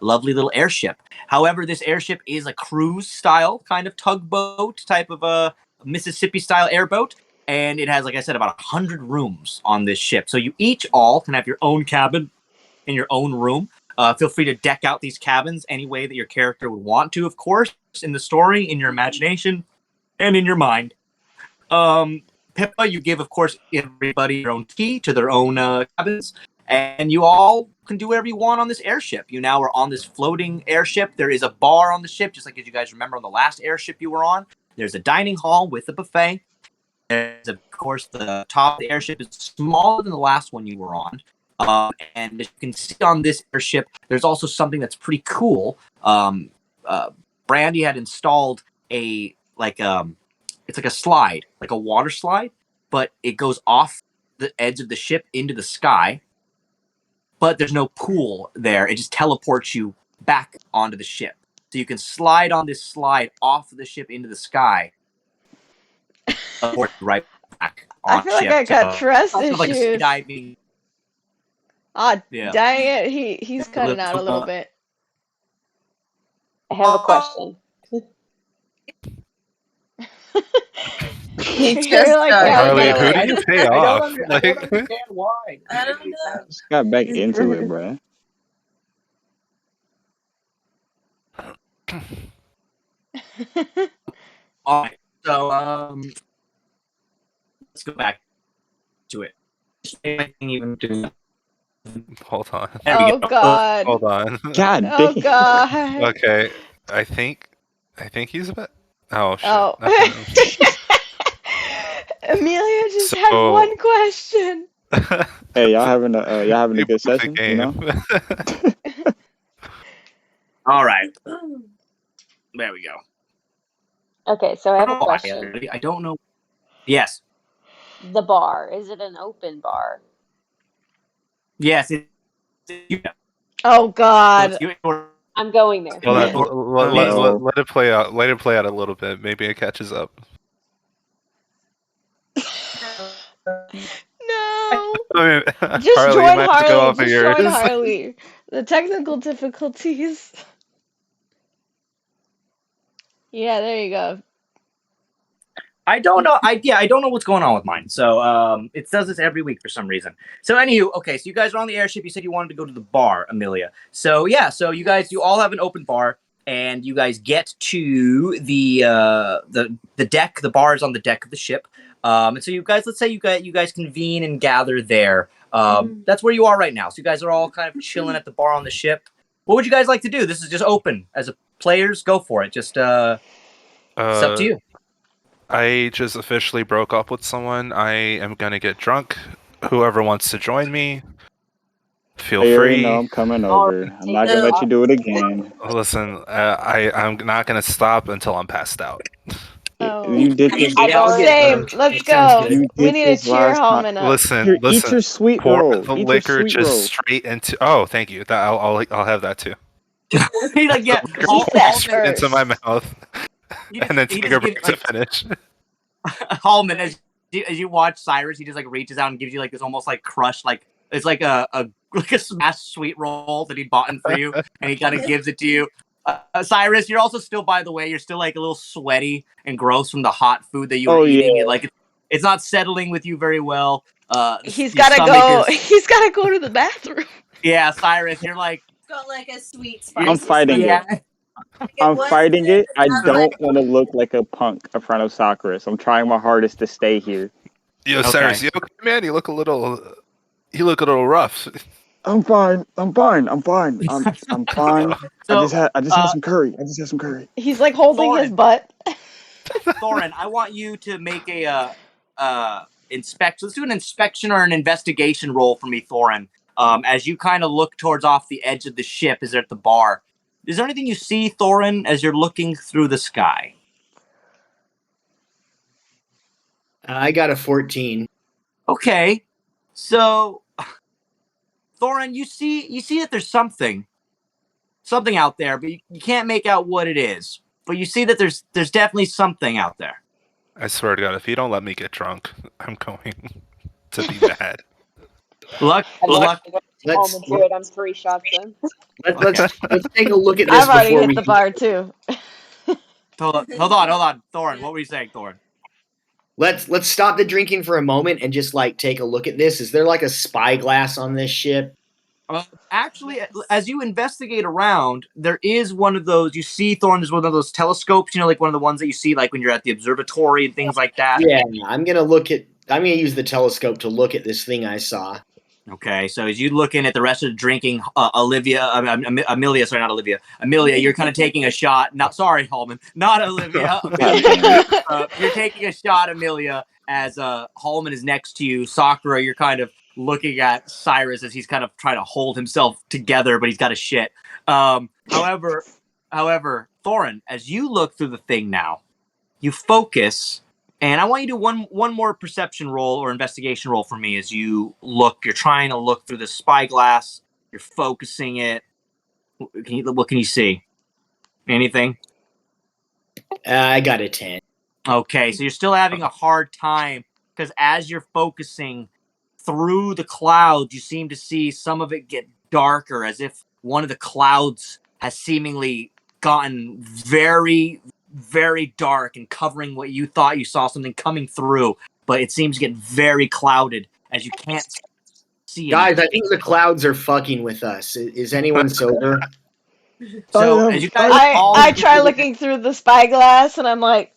lovely little airship. However, this airship is a cruise style kind of tugboat type of a Mississippi style airboat. And it has, like I said, about 100 rooms on this ship. So you each all can have your own cabin in your own room. Feel free to deck out these cabins any way that your character would want to, of course, in the story, in your imagination, and in your mind. Pippa, you give, of course, everybody your own key to their own cabins. And you all can do whatever you want on this airship. You now are on this floating airship. There is a bar on the ship, just like as you guys remember on the last airship you were on. There's a dining hall with a buffet. There's, of course, the top of the airship is smaller than the last one you were on. And as you can see on this airship, there's also something that's pretty cool. Brandy had installed it's like a slide, like a water slide, but it goes off the edge of the ship into the sky. But there's no pool there. It just teleports you back onto the ship. So you can slide on this slide off of the ship into the sky. Right back on I feel like ship. I got So, trust kind of like a issues. skydiving. Ah, Yeah. dang it. He's cutting out a little bit. I have a question. He just You're like, started. yeah, Harley, get who away. do you pay off? Like, understand why. I don't know. Just got back into it, bro. All right. So let's go back to it. hold on. There we Oh, go. God. Hold on. God Oh, damn. God. Okay, I think he's about. Oh shit. Oh. Amelia just had So- one question. Hey, y'all having a You good play the session? You know. All right. There we go. Okay, so I have a question. I don't know. Yes. The bar, is it an open bar? Yes. Oh, God. I'm going there. Let it play out. Let it play out a little bit. Maybe it catches up. No. I mean, Just Harley, you join might have to go Harley. off of Just yours. join Harley. The technical difficulties. Yeah, there you go. I don't know. I don't know what's going on with mine. So it does this every week for some reason. So anywho, okay, so you guys are on the airship. You said you wanted to go to the bar, Amelia. So yeah, so you all have an open bar, and you guys get to the deck. The bar is on the deck of the ship. And so you guys, let's say you guys convene and gather there. That's where you are right now. So you guys are all kind of chilling at the bar on the ship. What would you guys like to do? This is just open. As a players, go for it. Just it's up to you. I just officially broke up with someone. I am gonna get drunk. Whoever wants to join me, feel I already free. know I'm coming over. I'm not gonna let you do it again. Listen, I'm not gonna stop until I'm passed out. Oh. You did this. Same. Let's go. You We did need to this cheer last Holman time. up. Listen, Here, listen. eat your sweet pour roll. the Eat your liquor sweet just roll. straight into. Oh, thank you. I'll have that too. Like, yeah, Eat that first. Into my mouth. and then take a break to finish. Hallman, as you watch Cyrus, he just like reaches out and gives you like this almost like crushed, like it's like a like a smashed sweet roll that he bought in for you, and he kind of gives it to you. Cyrus, you're also still, by the way, you're still like a little sweaty and gross from the hot food that you were eating. Yeah. Like it's not settling with you very well. He's gotta go. He's gotta go to the bathroom. Yeah, Cyrus, you're like got like a sweet spicy. I'm fighting it. I'm fighting it. I don't want to look like a punk in front of Sakura, so I'm trying my hardest to stay here. Yo, Cyrus, you okay, man? You look a little rough. I'm fine. I'm fine. I'm fine. I'm fine. I just had some curry. I just had some curry. He's like holding his butt. Thorin, I want you to make a inspection. Let's do an inspection or an investigation roll for me, Thorin. As you kind of look towards off the edge of the ship, as they're at the bar. Is there anything you see, Thorin, as you're looking through the sky? I got a 14. Okay, so Thorin, you see that there's something out there, but you can't make out what it is. But you see that there's definitely something out there. I swear to God, if you don't let me get drunk, I'm going to be mad. Luck. I'm 3 shots in. Let's take a look at this. I've already before hit we the bar too. Hold on, Thorin. What were you saying, Thorin? Let's stop the drinking for a moment and just like take a look at this. Is there like a spyglass on this ship? Actually, as you investigate around, there is one of those. You see, Thorin, there's one of those telescopes. You know, like one of the ones that you see, like when you're at the observatory and things like that. Yeah, I'm gonna use the telescope to look at this thing I saw. Okay, so as you looking at the rest of the drinking, Amelia, you're kind of taking a shot. Not sorry, Hallman, not Olivia. You're taking a shot, Amelia, as Hallman is next to you. Sakura, you're kind of looking at Cyrus as he's kind of trying to hold himself together, but he's got a shit. However, Thorin, as you look through the thing now, you focus. And I want you to do one more perception roll or investigation roll for me as you look. You're trying to look through the spyglass. You're focusing it. What can you see? Anything? I got a 10. Okay, so you're still having a hard time because as you're focusing through the clouds, you seem to see some of it get darker, as if one of the clouds has seemingly gotten very, very dark and covering what you thought you saw something coming through, but it seems to get very clouded as you can't see Guys, anything. I think the clouds are fucking with us. Is anyone sober? So as you guys I try looking through the spyglass and I'm like,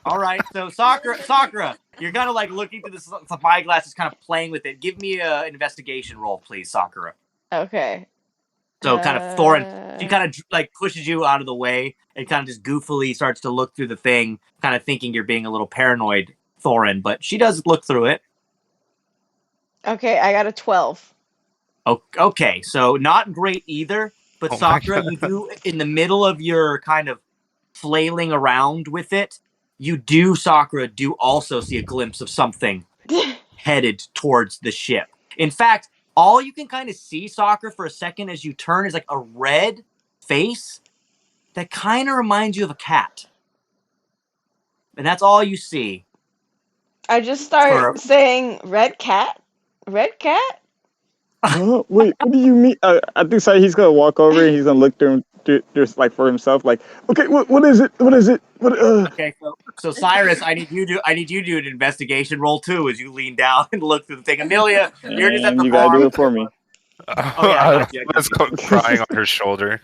all right, so Sakura, you're kind of like looking through the spyglass, is kind of playing with it. Give me an investigation roll, please, Sakura. okay. So kind of Thorin, she kind of like pushes you out of the way and kind of just goofily starts to look through the thing, kind of thinking you're being a little paranoid, Thorin, but she does look through it. Okay, I got a 12. Okay, so not great either, but Sakura, you do, in the middle of your kind of flailing around with it, Sakura, do also see a glimpse of something headed towards the ship. In fact, all you can kind of see, Sakura, for a second as you turn is like a red face that kind of reminds you of a cat. And that's all you see. I just start saying, red cat? Red cat? Huh? Wait, what do you mean? I think he's gonna walk over and he's gonna look through just like for himself. Like, okay, what is it? What is it? Okay, so Cyrus, I need you to do an investigation roll too as you lean down and look through the thing. Amelia, you're just at the you bar. gotta do it for me. Oh yeah, I got you. Let's go crying on her shoulder.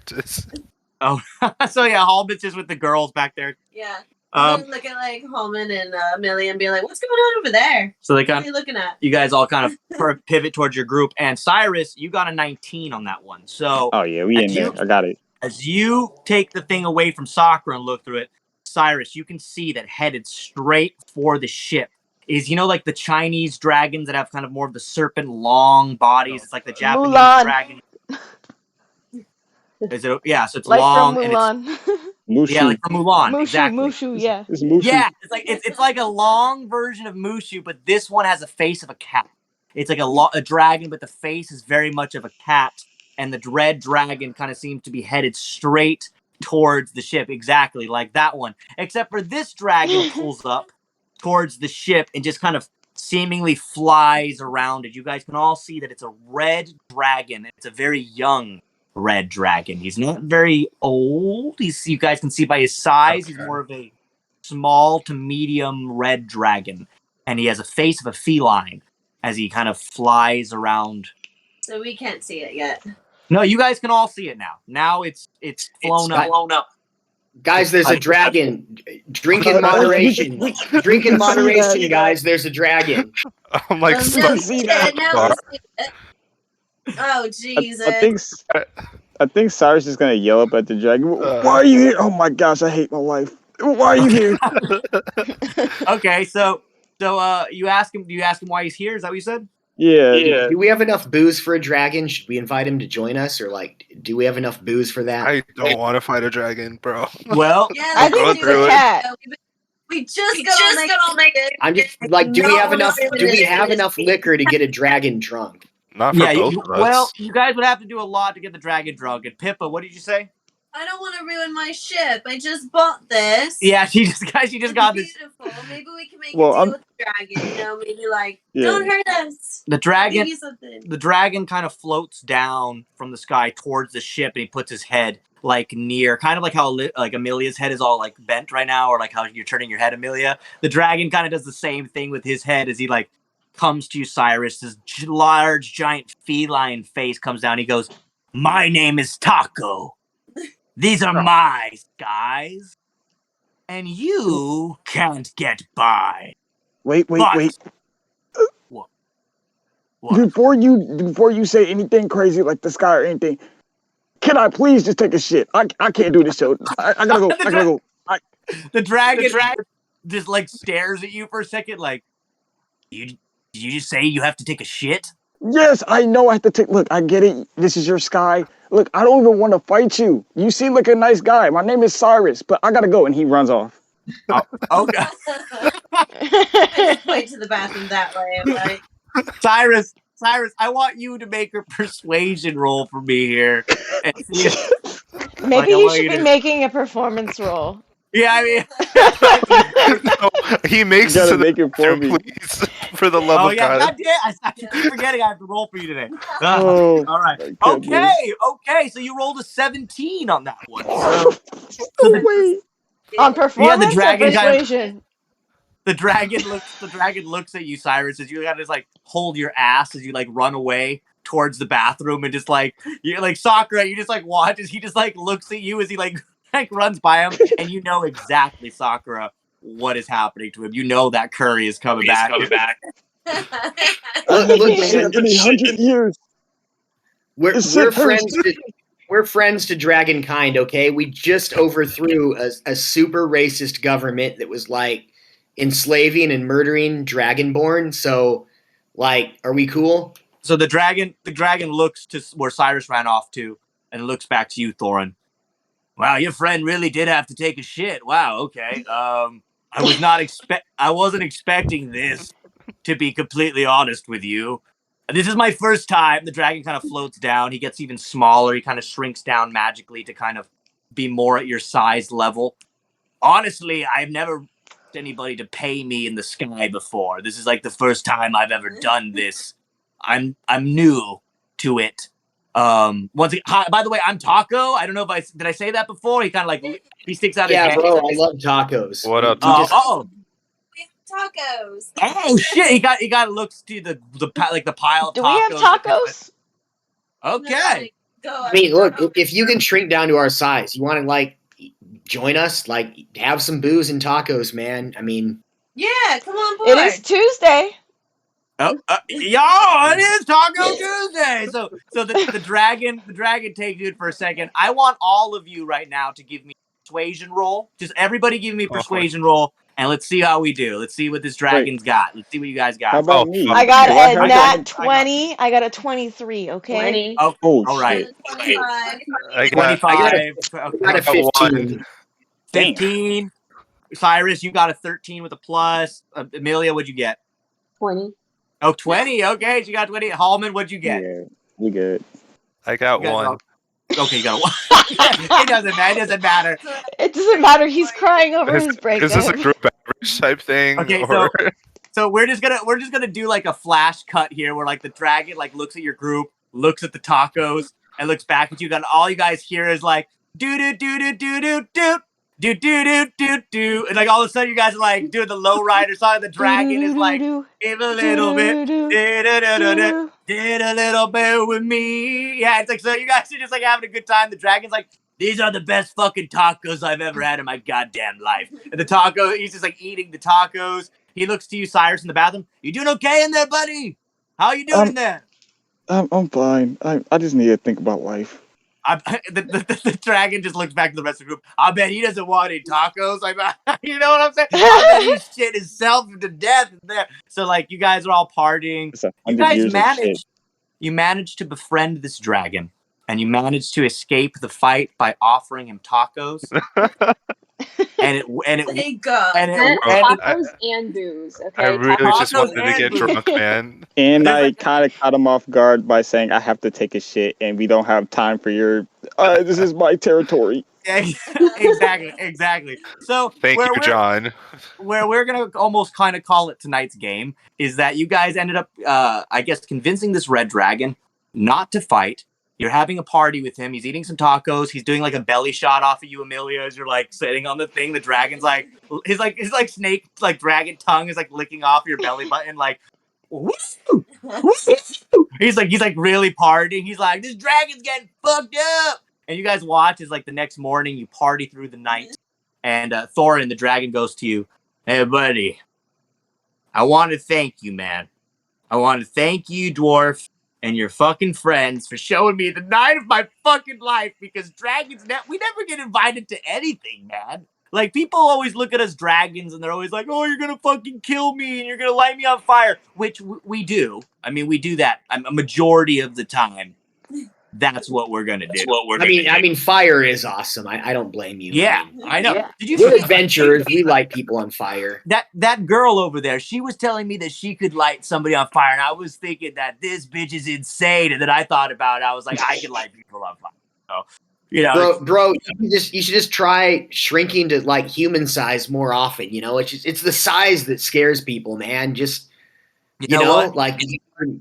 Oh, so yeah, Hallman's just with the girls back there. Yeah. I'm gonna look at like Hallman and Millie and be like, "What's going on over there? So they What kind are you looking at?" you guys all kind of pivot towards your group, and Cyrus, you got a 19 on that one. So Oh yeah, we in there. I got it. as you take the thing away from Sakura and look through it, Cyrus, you can see that headed straight for the ship is, like the Chinese dragons that have kind of more of the serpent long bodies. It's like the Japanese dragon. Is it? Yeah, so it's like long from Mulan. Mushu. Yeah, like from Mulan. Mushu, exactly. Mushu, yeah. It's Mushu. Yeah, it's like a long version of Mushu, but this one has a face of a cat. It's like a dragon, but the face is very much of a cat, and the red dragon kind of seems to be headed straight towards the ship, exactly like that one. Except for this dragon pulls up towards the ship and just kind of seemingly flies around it. You guys can all see that it's a red dragon. It's a very young red dragon. He's not very old. You guys can see by his size, he's more of a small to medium red dragon. And he has a face of a feline as he kind of flies around. So we can't see it yet. No, you guys can all see it now. Now it's flown up. Guys, there's a dragon. Drink in moderation. Drink in moderation, guys. There's a dragon. I'm like, oh Jesus! I think Cyrus is gonna yell up at the dragon. Why are you here? Oh my gosh, I hate my life. Why are you here? Okay, so you ask him. Do you ask him why he's here? Is that what you said? Yeah. Do we have enough booze for a dragon? Should we invite him to join us, or do we have enough booze for that? I don't want to fight a dragon, bro. Well, yeah, I think it's a cat. We just got on it. I'm just like, do we have enough liquor to get a dragon drunk? Not for both of us. Well, you guys would have to do a lot to get the dragon drunk. And Pippa, what did you say? I don't want to ruin my ship. I just bought this. Yeah, she just got this. Beautiful. Maybe we can make a deal with the dragon. You know, maybe don't hurt us. The dragon. I'll give you something. The dragon kind of floats down from the sky towards the ship, and he puts his head near, kind of like how Amelia's head is all bent right now, or how you're turning your head, Amelia. The dragon kind of does the same thing with his head as he comes to you, Cyrus. This large, giant feline face comes down. He goes, "My name is Taco. These are my guys, and you can't get by." Wait. What? Before you say anything crazy like the sky or anything, can I please just take a shit? I can't do this show. I gotta go. I gotta go. The dragon just stares at you for a second, did you just say you have to take a shit? Yes, I know I have to take. Look, I get it. This is your sky. Look, I don't even want to fight you. You seem like a nice guy. My name is Cyrus, but I gotta go. And he runs off. Okay. I just went to the bathroom that way. I'm like, Cyrus, I want you to make a persuasion roll for me here. And see Maybe you should be making a performance roll. Yeah, I mean, no, he makes it to the bathroom, please, for the love of God. I keep forgetting I have to roll for you today. All right. Okay. So you rolled a 17 on that one. On performance or persuasion? The dragon looks at you, Cyrus, as you gotta just hold your ass as you run away towards the bathroom, and just you're Sakura, you just watch as he just looks at you as he runs by him, and you know exactly, Sakura, what is happening to him. You know that curry is coming back. Look, man, 100 years. We're friends to Dragonkind, okay? We just overthrew a super racist government that was enslaving and murdering Dragonborn. So, are we cool? So the dragon looks to where Cyrus ran off to, and looks back to you, Thorin. Wow, your friend really did have to take a shit. Wow, okay. I wasn't expecting this, to be completely honest with you. This is my first time. The dragon kind of floats down. He gets even smaller. He kind of shrinks down magically to kind of be more at your size level. Honestly, I've never asked anybody to pay me in the sky before. This is the first time I've ever done this. I'm new to it. Hi, by the way, I'm Taco. I don't know if did I say that before? He kind of he sticks out his head. Yeah, bro, I love tacos. What up, tacos. Oh shit! He got looks to the pile of tacos. Do we have tacos? Okay. I mean, look, if you can shrink down to our size, you want to join us, have some booze and tacos, man. I mean, yeah, come on board. It is Tuesday. It is Taco Tuesday. So the dragon takes you for a second. I want all of you right now to give me a persuasion roll. Just everybody give me a persuasion roll, and let's see how we do. Let's see what this dragon's got. Let's see what you guys got. How about me? I got a nat 20. I got a 23. Okay. 20. Oh, all right. 25. I got 25. 15. 15. Cyrus, you got a 13 with a plus. Amelia, what'd you get? 20. Oh, 20. Okay, so you got 20. Hallman, what'd you get? Yeah, we good. I got one. Okay, you gotta watch. It doesn't matter. It doesn't matter. It doesn't matter. He's crying over his Is breakup. this a group average type thing? Okay, or... so we're just gonna do like a flash cut here, where like the dragon like looks at your group, looks at the tacos, and looks back at you. And all you guys hear is like do do do do do do do. Do do do do do, and like all of a sudden you guys are like doing the lowrider song. The dragon is like, give a little bit, did a little bit with me. Yeah, it's like so you guys are just like having a good time. The dragon's like, these are the best fucking tacos I've ever had in my goddamn life. And the taco, he's just like eating the tacos. He looks to you, Cyrus, in the bathroom. You doing okay in there, buddy? How you doing in there? I'm fine. I just need to think about life. The dragon just looks back to the rest of the group. I bet he doesn't want any tacos. Like, you know what I'm saying? I bet he shit himself to death in there. So like, you guys are all partying. You guys managed to befriend this dragon, and you managed to escape the fight by offering him tacos. Thank God. Tacos and booze. Okay. I really just wanted to get drunk, man. And I kind of caught him off guard by saying I have to take a shit, and we don't have time for your. This is my territory. Exactly. So thank you, John. Where we're gonna almost kind of call it tonight's game is that you guys ended up, I guess, convincing this red dragon not to fight. You're having a party with him. He's eating some tacos. He's doing like a belly shot off of you, Amelia, as you're like sitting on the thing. The dragon's like his snake like dragon tongue is like licking off your belly button, like. He's like really partying. He's like, this dragon's getting fucked up. And you guys watch as like the next morning you party through the night, and Thorin, the dragon, goes to you. Hey, buddy, I want to thank you, man. I want to thank you, dwarf, and your fucking friends for showing me the night of my fucking life, because dragons, we never get invited to anything, man. Like, people always look at us dragons and they're always like, oh, you're gonna fucking kill me and you're gonna light me on fire, which we do. I mean, we do that a majority of the time. That's what we're gonna do. I mean, fire is awesome. I don't blame you. Yeah, I know. Yeah. Did you We're adventurers. We light people on fire. That girl over there, she was telling me that she could light somebody on fire, and I was thinking that this bitch is insane. And then I thought about it. I was like, I can light people on fire. So, you know, bro, you should just try shrinking to like human size more often. You know, it's the size that scares people, man. Just you know like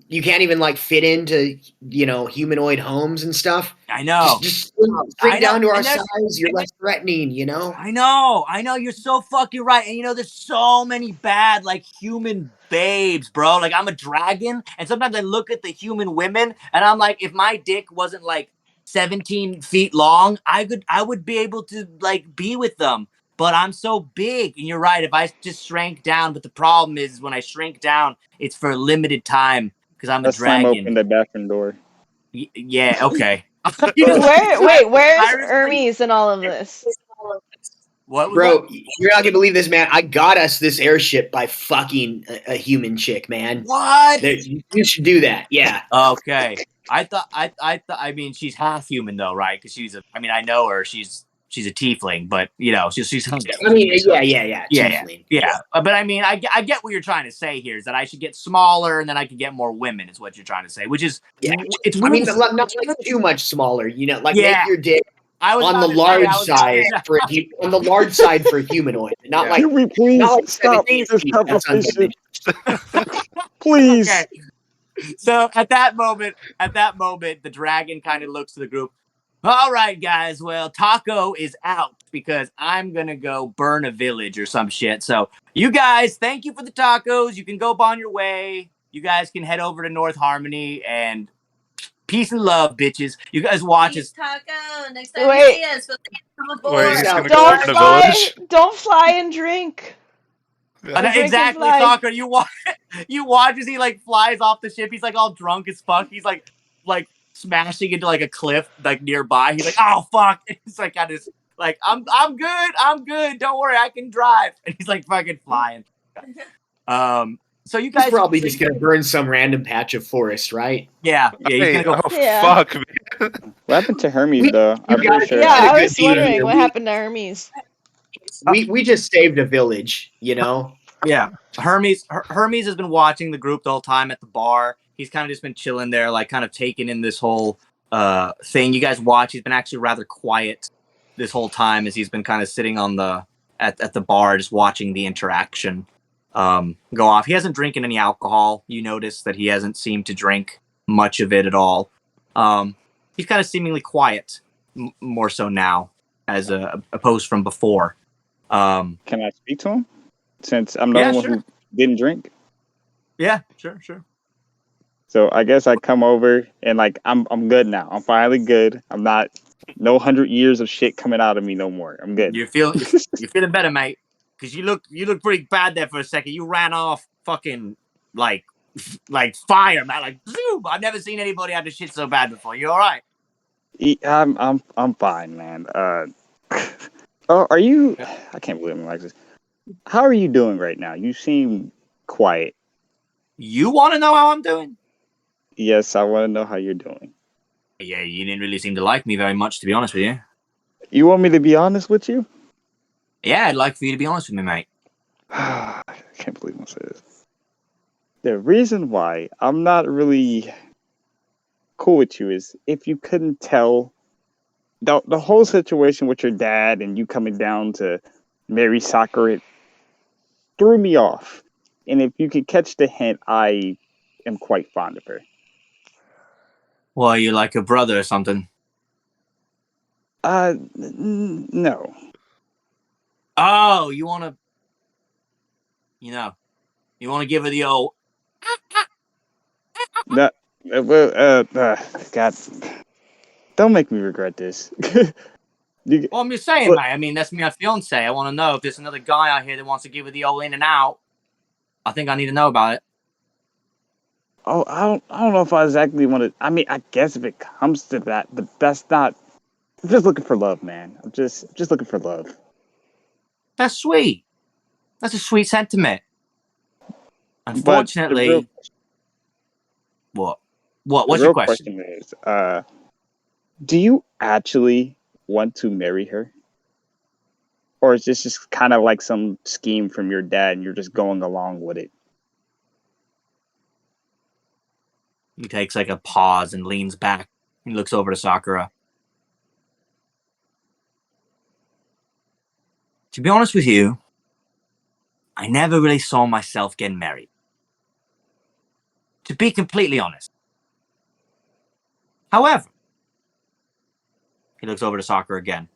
you can't even like fit into humanoid homes and stuff. I know. Just shrink down to our size. You're less threatening. You know. I know. You're so fucking right. And there's so many bad like human babes, bro. Like, I'm a dragon, and sometimes I look at the human women, and I'm like, if my dick wasn't like 17 feet long, I would be able to like be with them. But I'm so big, and you're right. If I just shrank down, but the problem is when I shrink down, it's for a limited time because I'm a dragon. Open the bathroom door. Yeah. Okay. Where's Hermes in all of this? What, bro? You're not gonna believe this, man. I got us this airship by fucking a human chick, man. What? You should do that. Yeah. Okay. I mean, she's half human though, right? Because I know her. She's a tiefling, but she's. I mean, yeah. But I mean, I get what you're trying to say here is that I should get smaller and then I can get more women. Is what you're trying to say, which is it's. I mean, not too much smaller. Make your dick on the large side for humanoid, not like. Can we please stop this conversation? Please. Okay. So at that moment, the dragon kind of looks to the group. All right, guys. Well, Taco is out because I'm going to go burn a village or some shit. So you guys, thank you for the tacos. You can go on your way. You guys can head over to North Harmony, and peace and love, bitches. You guys watch us. Taco. Next time you see us, come aboard. Don't fly and drink. Yeah. Exactly, Taco. You watch as he like flies off the ship. He's like all drunk as fuck. He's like smashing into like a cliff like nearby. He's like, oh fuck. And he's like I just like I'm good. Don't worry, I can drive. And he's like fucking flying. So you guys probably just gonna burn some random patch of forest, right? Yeah. He's gonna go. Fuck, man. What happened to Hermes though? I'm pretty sure. Yeah, I was wondering what happened to Hermes. We just saved a village, Yeah. Hermes has been watching the group the whole time at the bar. He's kind of just been chilling there, like kind of taking in this whole thing. You guys watch. He's been actually rather quiet this whole time as he's been kind of sitting on at the bar, just watching the interaction go off. He hasn't drinking any alcohol. You notice that he hasn't seemed to drink much of it at all. He's kind of seemingly quiet, more so now, as opposed from before. Can I speak to him since I'm the only one who didn't drink? Yeah, sure. So I guess I come over and like I'm good now. I'm finally good. I'm not no 100 years of shit coming out of me no more. I'm good. You're feeling better, mate. Because you look pretty bad there for a second. You ran off fucking like fire, man. Like zoom. I've never seen anybody have the shit so bad before. You all right? I'm fine, man. Oh, are you? I can't believe I'm like this. How are you doing right now? You seem quiet. You want to know how I'm doing? Yes, I want to know how you're doing. Yeah, you didn't really seem to like me very much, to be honest with you. You want me to be honest with you? Yeah, I'd like for you to be honest with me, mate. I can't believe I'm saying this. The reason why I'm not really cool with you is if you couldn't tell the whole situation with your dad and you coming down to marry Sakura, it threw me off. And if you could catch the hint, I am quite fond of her. Well, you like a brother or something? No. Oh, you want to, you want to give her the old. No. God. Don't make me regret this. Well, I'm just saying, mate. I mean, that's my fiance. I want to know if there's another guy out here that wants to give her the old in and out. I think I need to know about it. Oh, I don't know if I exactly want to. I mean, I guess if it comes to that, but that's not. I'm just looking for love, man. I'm just looking for love. That's sweet. That's a sweet sentiment. Unfortunately, what? What's your question? The real question is, do you actually want to marry her? Or is this just kind of like some scheme from your dad and you're just going along with it? He takes like a pause and leans back. He looks over to Sakura. To be honest with you, I never really saw myself getting married. To be completely honest. However, he looks over to Sakura again.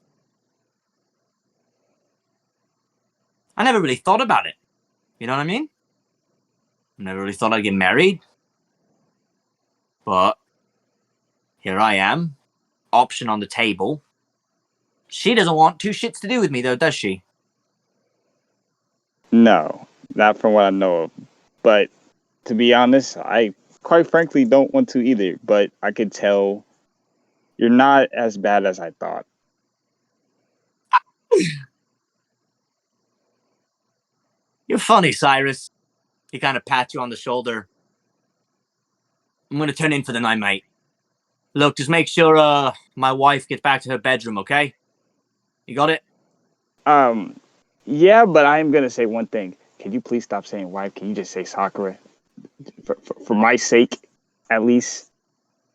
I never really thought about it. You know what I mean? I never really thought I'd get married. But here I am. Option on the table. She doesn't want two shits to do with me, though, does she? No, not from what I know of. But to be honest, I quite frankly don't want to either. But I could tell you're not as bad as I thought. You're funny, Cyrus. He kind of pats you on the shoulder. I'm going to turn in for the night, mate. Look, just make sure my wife gets back to her bedroom, okay? You got it? Yeah, but I am going to say one thing. Can you please stop saying wife? Can you just say Sakura? For my sake, at least,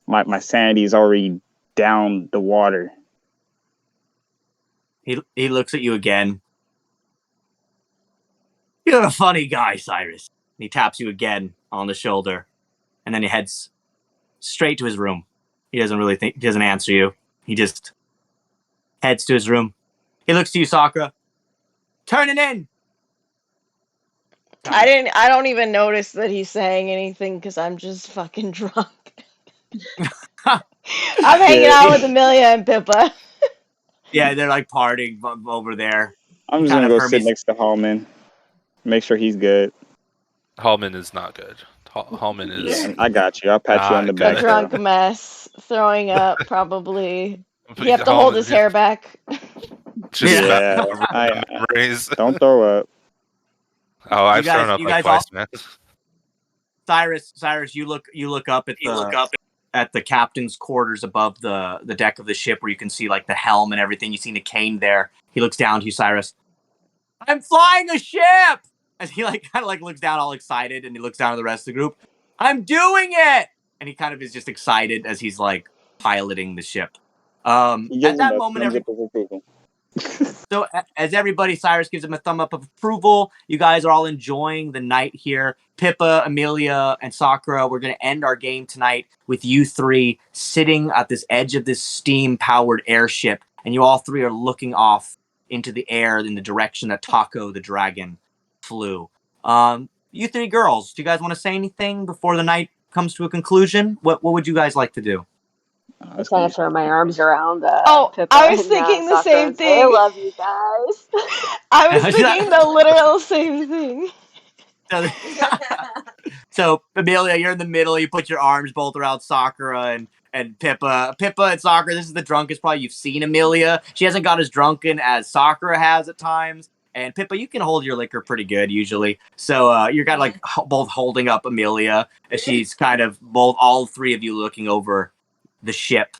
my sanity is already down the water. He looks at you again. You're a funny guy, Cyrus. He taps you again on the shoulder, and then he heads straight to his room. He doesn't answer you. He just heads to his room. He looks to you, Sakura. Turn it in. I don't even notice that he's saying anything because I'm just fucking drunk. I'm hanging out with Amelia and Pippa. Yeah, they're like partying over there. I'm just gonna go sit next to Hallman, make sure he's good. Hallman is not good. Hallman is. Yeah, I got you. I'll pat you on the back. A drunk mess, throwing up, probably. You have to hold his hair back. Just memories. Don't throw up. Oh, I've thrown up like twice, man. Cyrus, you look up at the captain's quarters above the deck of the ship where you can see like the helm and everything. You see the cane there. He looks down to you, Cyrus. I'm flying a ship! As he like kind of like looks down all excited and he looks down at the rest of the group. I'm doing it! And he kind of is just excited as he's like piloting the ship. He gives At that him a moment, thumbs up of approval. So as everybody, Cyrus gives him a thumb up of approval. You guys are all enjoying the night here. Pippa, Amelia, and Sakura, we're going to end our game tonight with you three sitting at this edge of this steam-powered airship, and you all three are looking off into the air in the direction that Taco the dragon flew. You three girls, do you guys want to say anything before the night comes to a conclusion? What would you guys like to do? I kind of throw my arms around Pippa I was and thinking the Sakura same and say, I thing. love you guys. I was thinking the literal same thing. So Amelia, you're in the middle. You put your arms both around Sakura and Pippa. Pippa and Sakura, this is the drunkest probably you've seen Amelia. She hasn't got as drunken as Sakura has at times. And Pippa, you can hold your liquor pretty good usually. So you're kind of like both holding up Amelia as she's kind of all three of you looking over the ship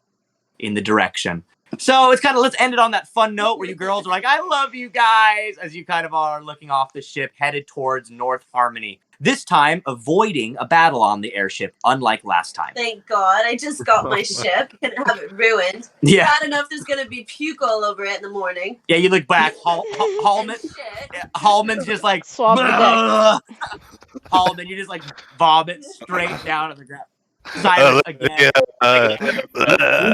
in the direction. So it's kind of, let's end it on that fun note where you girls are like, I love you guys, as you kind of are looking off the ship headed towards North Harmony. This time, avoiding a battle on the airship, unlike last time. Thank God. I just got my ship. Couldn't have it ruined. Yeah. Bad enough there's going to be puke all over it in the morning. Yeah, you look back. Hallman's just like, swab the deck. Hallman, you just like vomit straight down on the ground. Cyrus again. You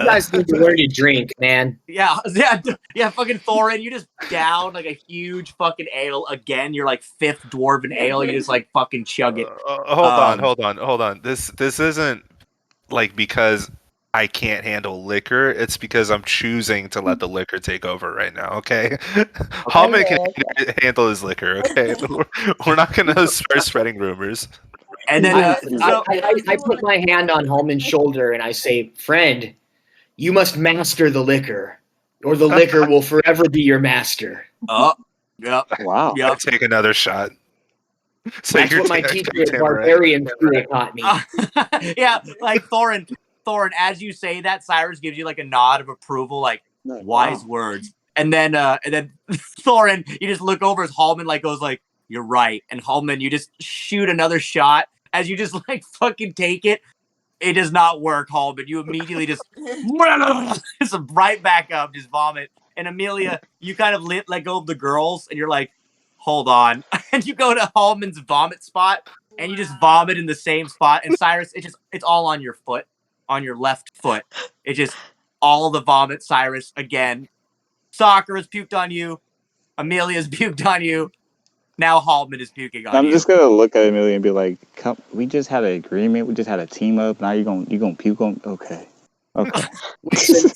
guys need to learn to drink, man. Yeah, fucking Thorin, you just down like a huge fucking ale again. You're like fifth dwarven ale. You just like fucking chug it. Hold on. This isn't like because I can't handle liquor. It's because I'm choosing to let the liquor take over right now. Okay, Hallman can handle his liquor. Okay, we're not gonna start spreading rumors. And then I put my hand on Hallman's shoulder and I say, friend, you must master the liquor, or the liquor will forever be your master. Oh, yep. Wow. Yep. Take another shot. So that's what my teacher at Barbarian School taught me. Yeah, like Thorin, as you say that, Cyrus gives you like a nod of approval, like wise words. And then Thorin, you just look over as Hallman like goes like, you're right. And Hallman, you just shoot another shot as you just like fucking take it. It does not work, Hallman. You immediately just right back up, just vomit. And Amelia, you kind of let go of the girls and you're like, hold on. And you go to Hallman's vomit spot and you just vomit in the same spot. And Cyrus, it's all on your foot, on your left foot. It's just all the vomit, Cyrus, again. Sakura's puked on you. Amelia's puked on you. Now Hallman is puking on you. I'm just gonna look at Amelia and be like, "Come, we just had an agreement. We just had a team up. Now you gonna puke on? Okay."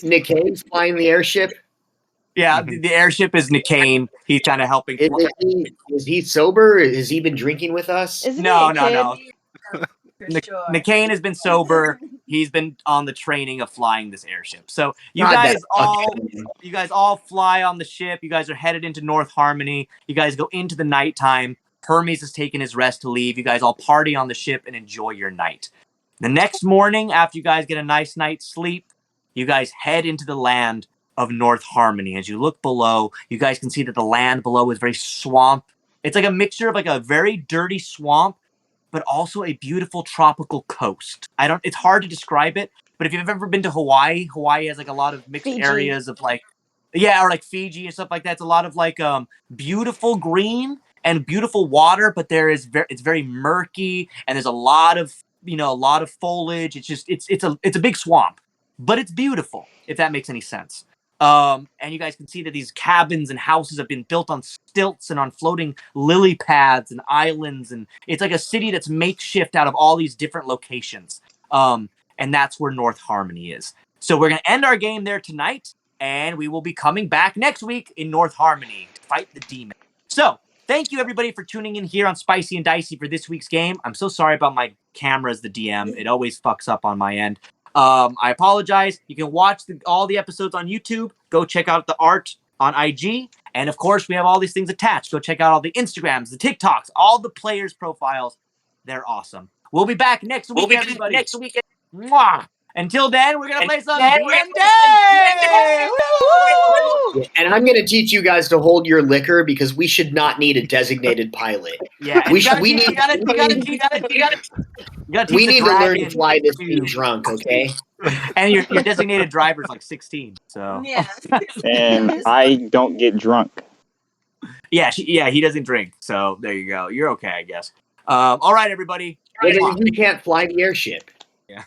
Nick Cane's flying the airship. Yeah, the airship is Nickane. He's kind of helping. Is he sober? Has he been drinking with us? No. Nickane has been sober. He's been on the training of flying this airship. So you guys all fly on the ship. You guys are headed into North Harmony. You guys go into the nighttime. Hermes has taken his rest to leave. You guys all party on the ship and enjoy your night. The next morning, after you guys get a nice night's sleep, you guys head into the land of North Harmony. As you look below, you guys can see that the land below is very swamp. It's like a mixture of like a very dirty swamp, but also a beautiful tropical coast. It's hard to describe it, but if you've ever been to Hawaii has like a lot of mixed areas of like, or like Fiji and stuff like that. It's a lot of like beautiful green and beautiful water, but it's very murky and there's a lot of foliage. It's just it's a big swamp, but it's beautiful, if that makes any sense. And you guys can see that these cabins and houses have been built on stilts and on floating lily pads and islands. And it's like a city that's makeshift out of all these different locations. And that's where North Harmony is. So we're going to end our game there tonight. And we will be coming back next week in North Harmony to fight the demon. So thank you, everybody, for tuning in here on Spicy and Dicey for this week's game. I'm so sorry about my camera as the DM. It always fucks up on my end. I apologize. You can watch all the episodes on YouTube. Go check out the art on IG. And of course, we have all these things attached. Go check out all the Instagrams, the TikToks, all the players' profiles. They're awesome. We'll be back next week, everybody. Mwah! Until then, we're going to play some D&D! And I'm going to teach you guys to hold your liquor because we should not need a designated pilot. Yeah, and we you gotta need teach we the need to learn to dragon fly this thing drunk, okay? And your designated driver's like 16, so Yeah. And I don't get drunk. yeah, he doesn't drink, so there you go. You're okay, I guess. All right, everybody. Well, then you can't fly the airship. Yeah.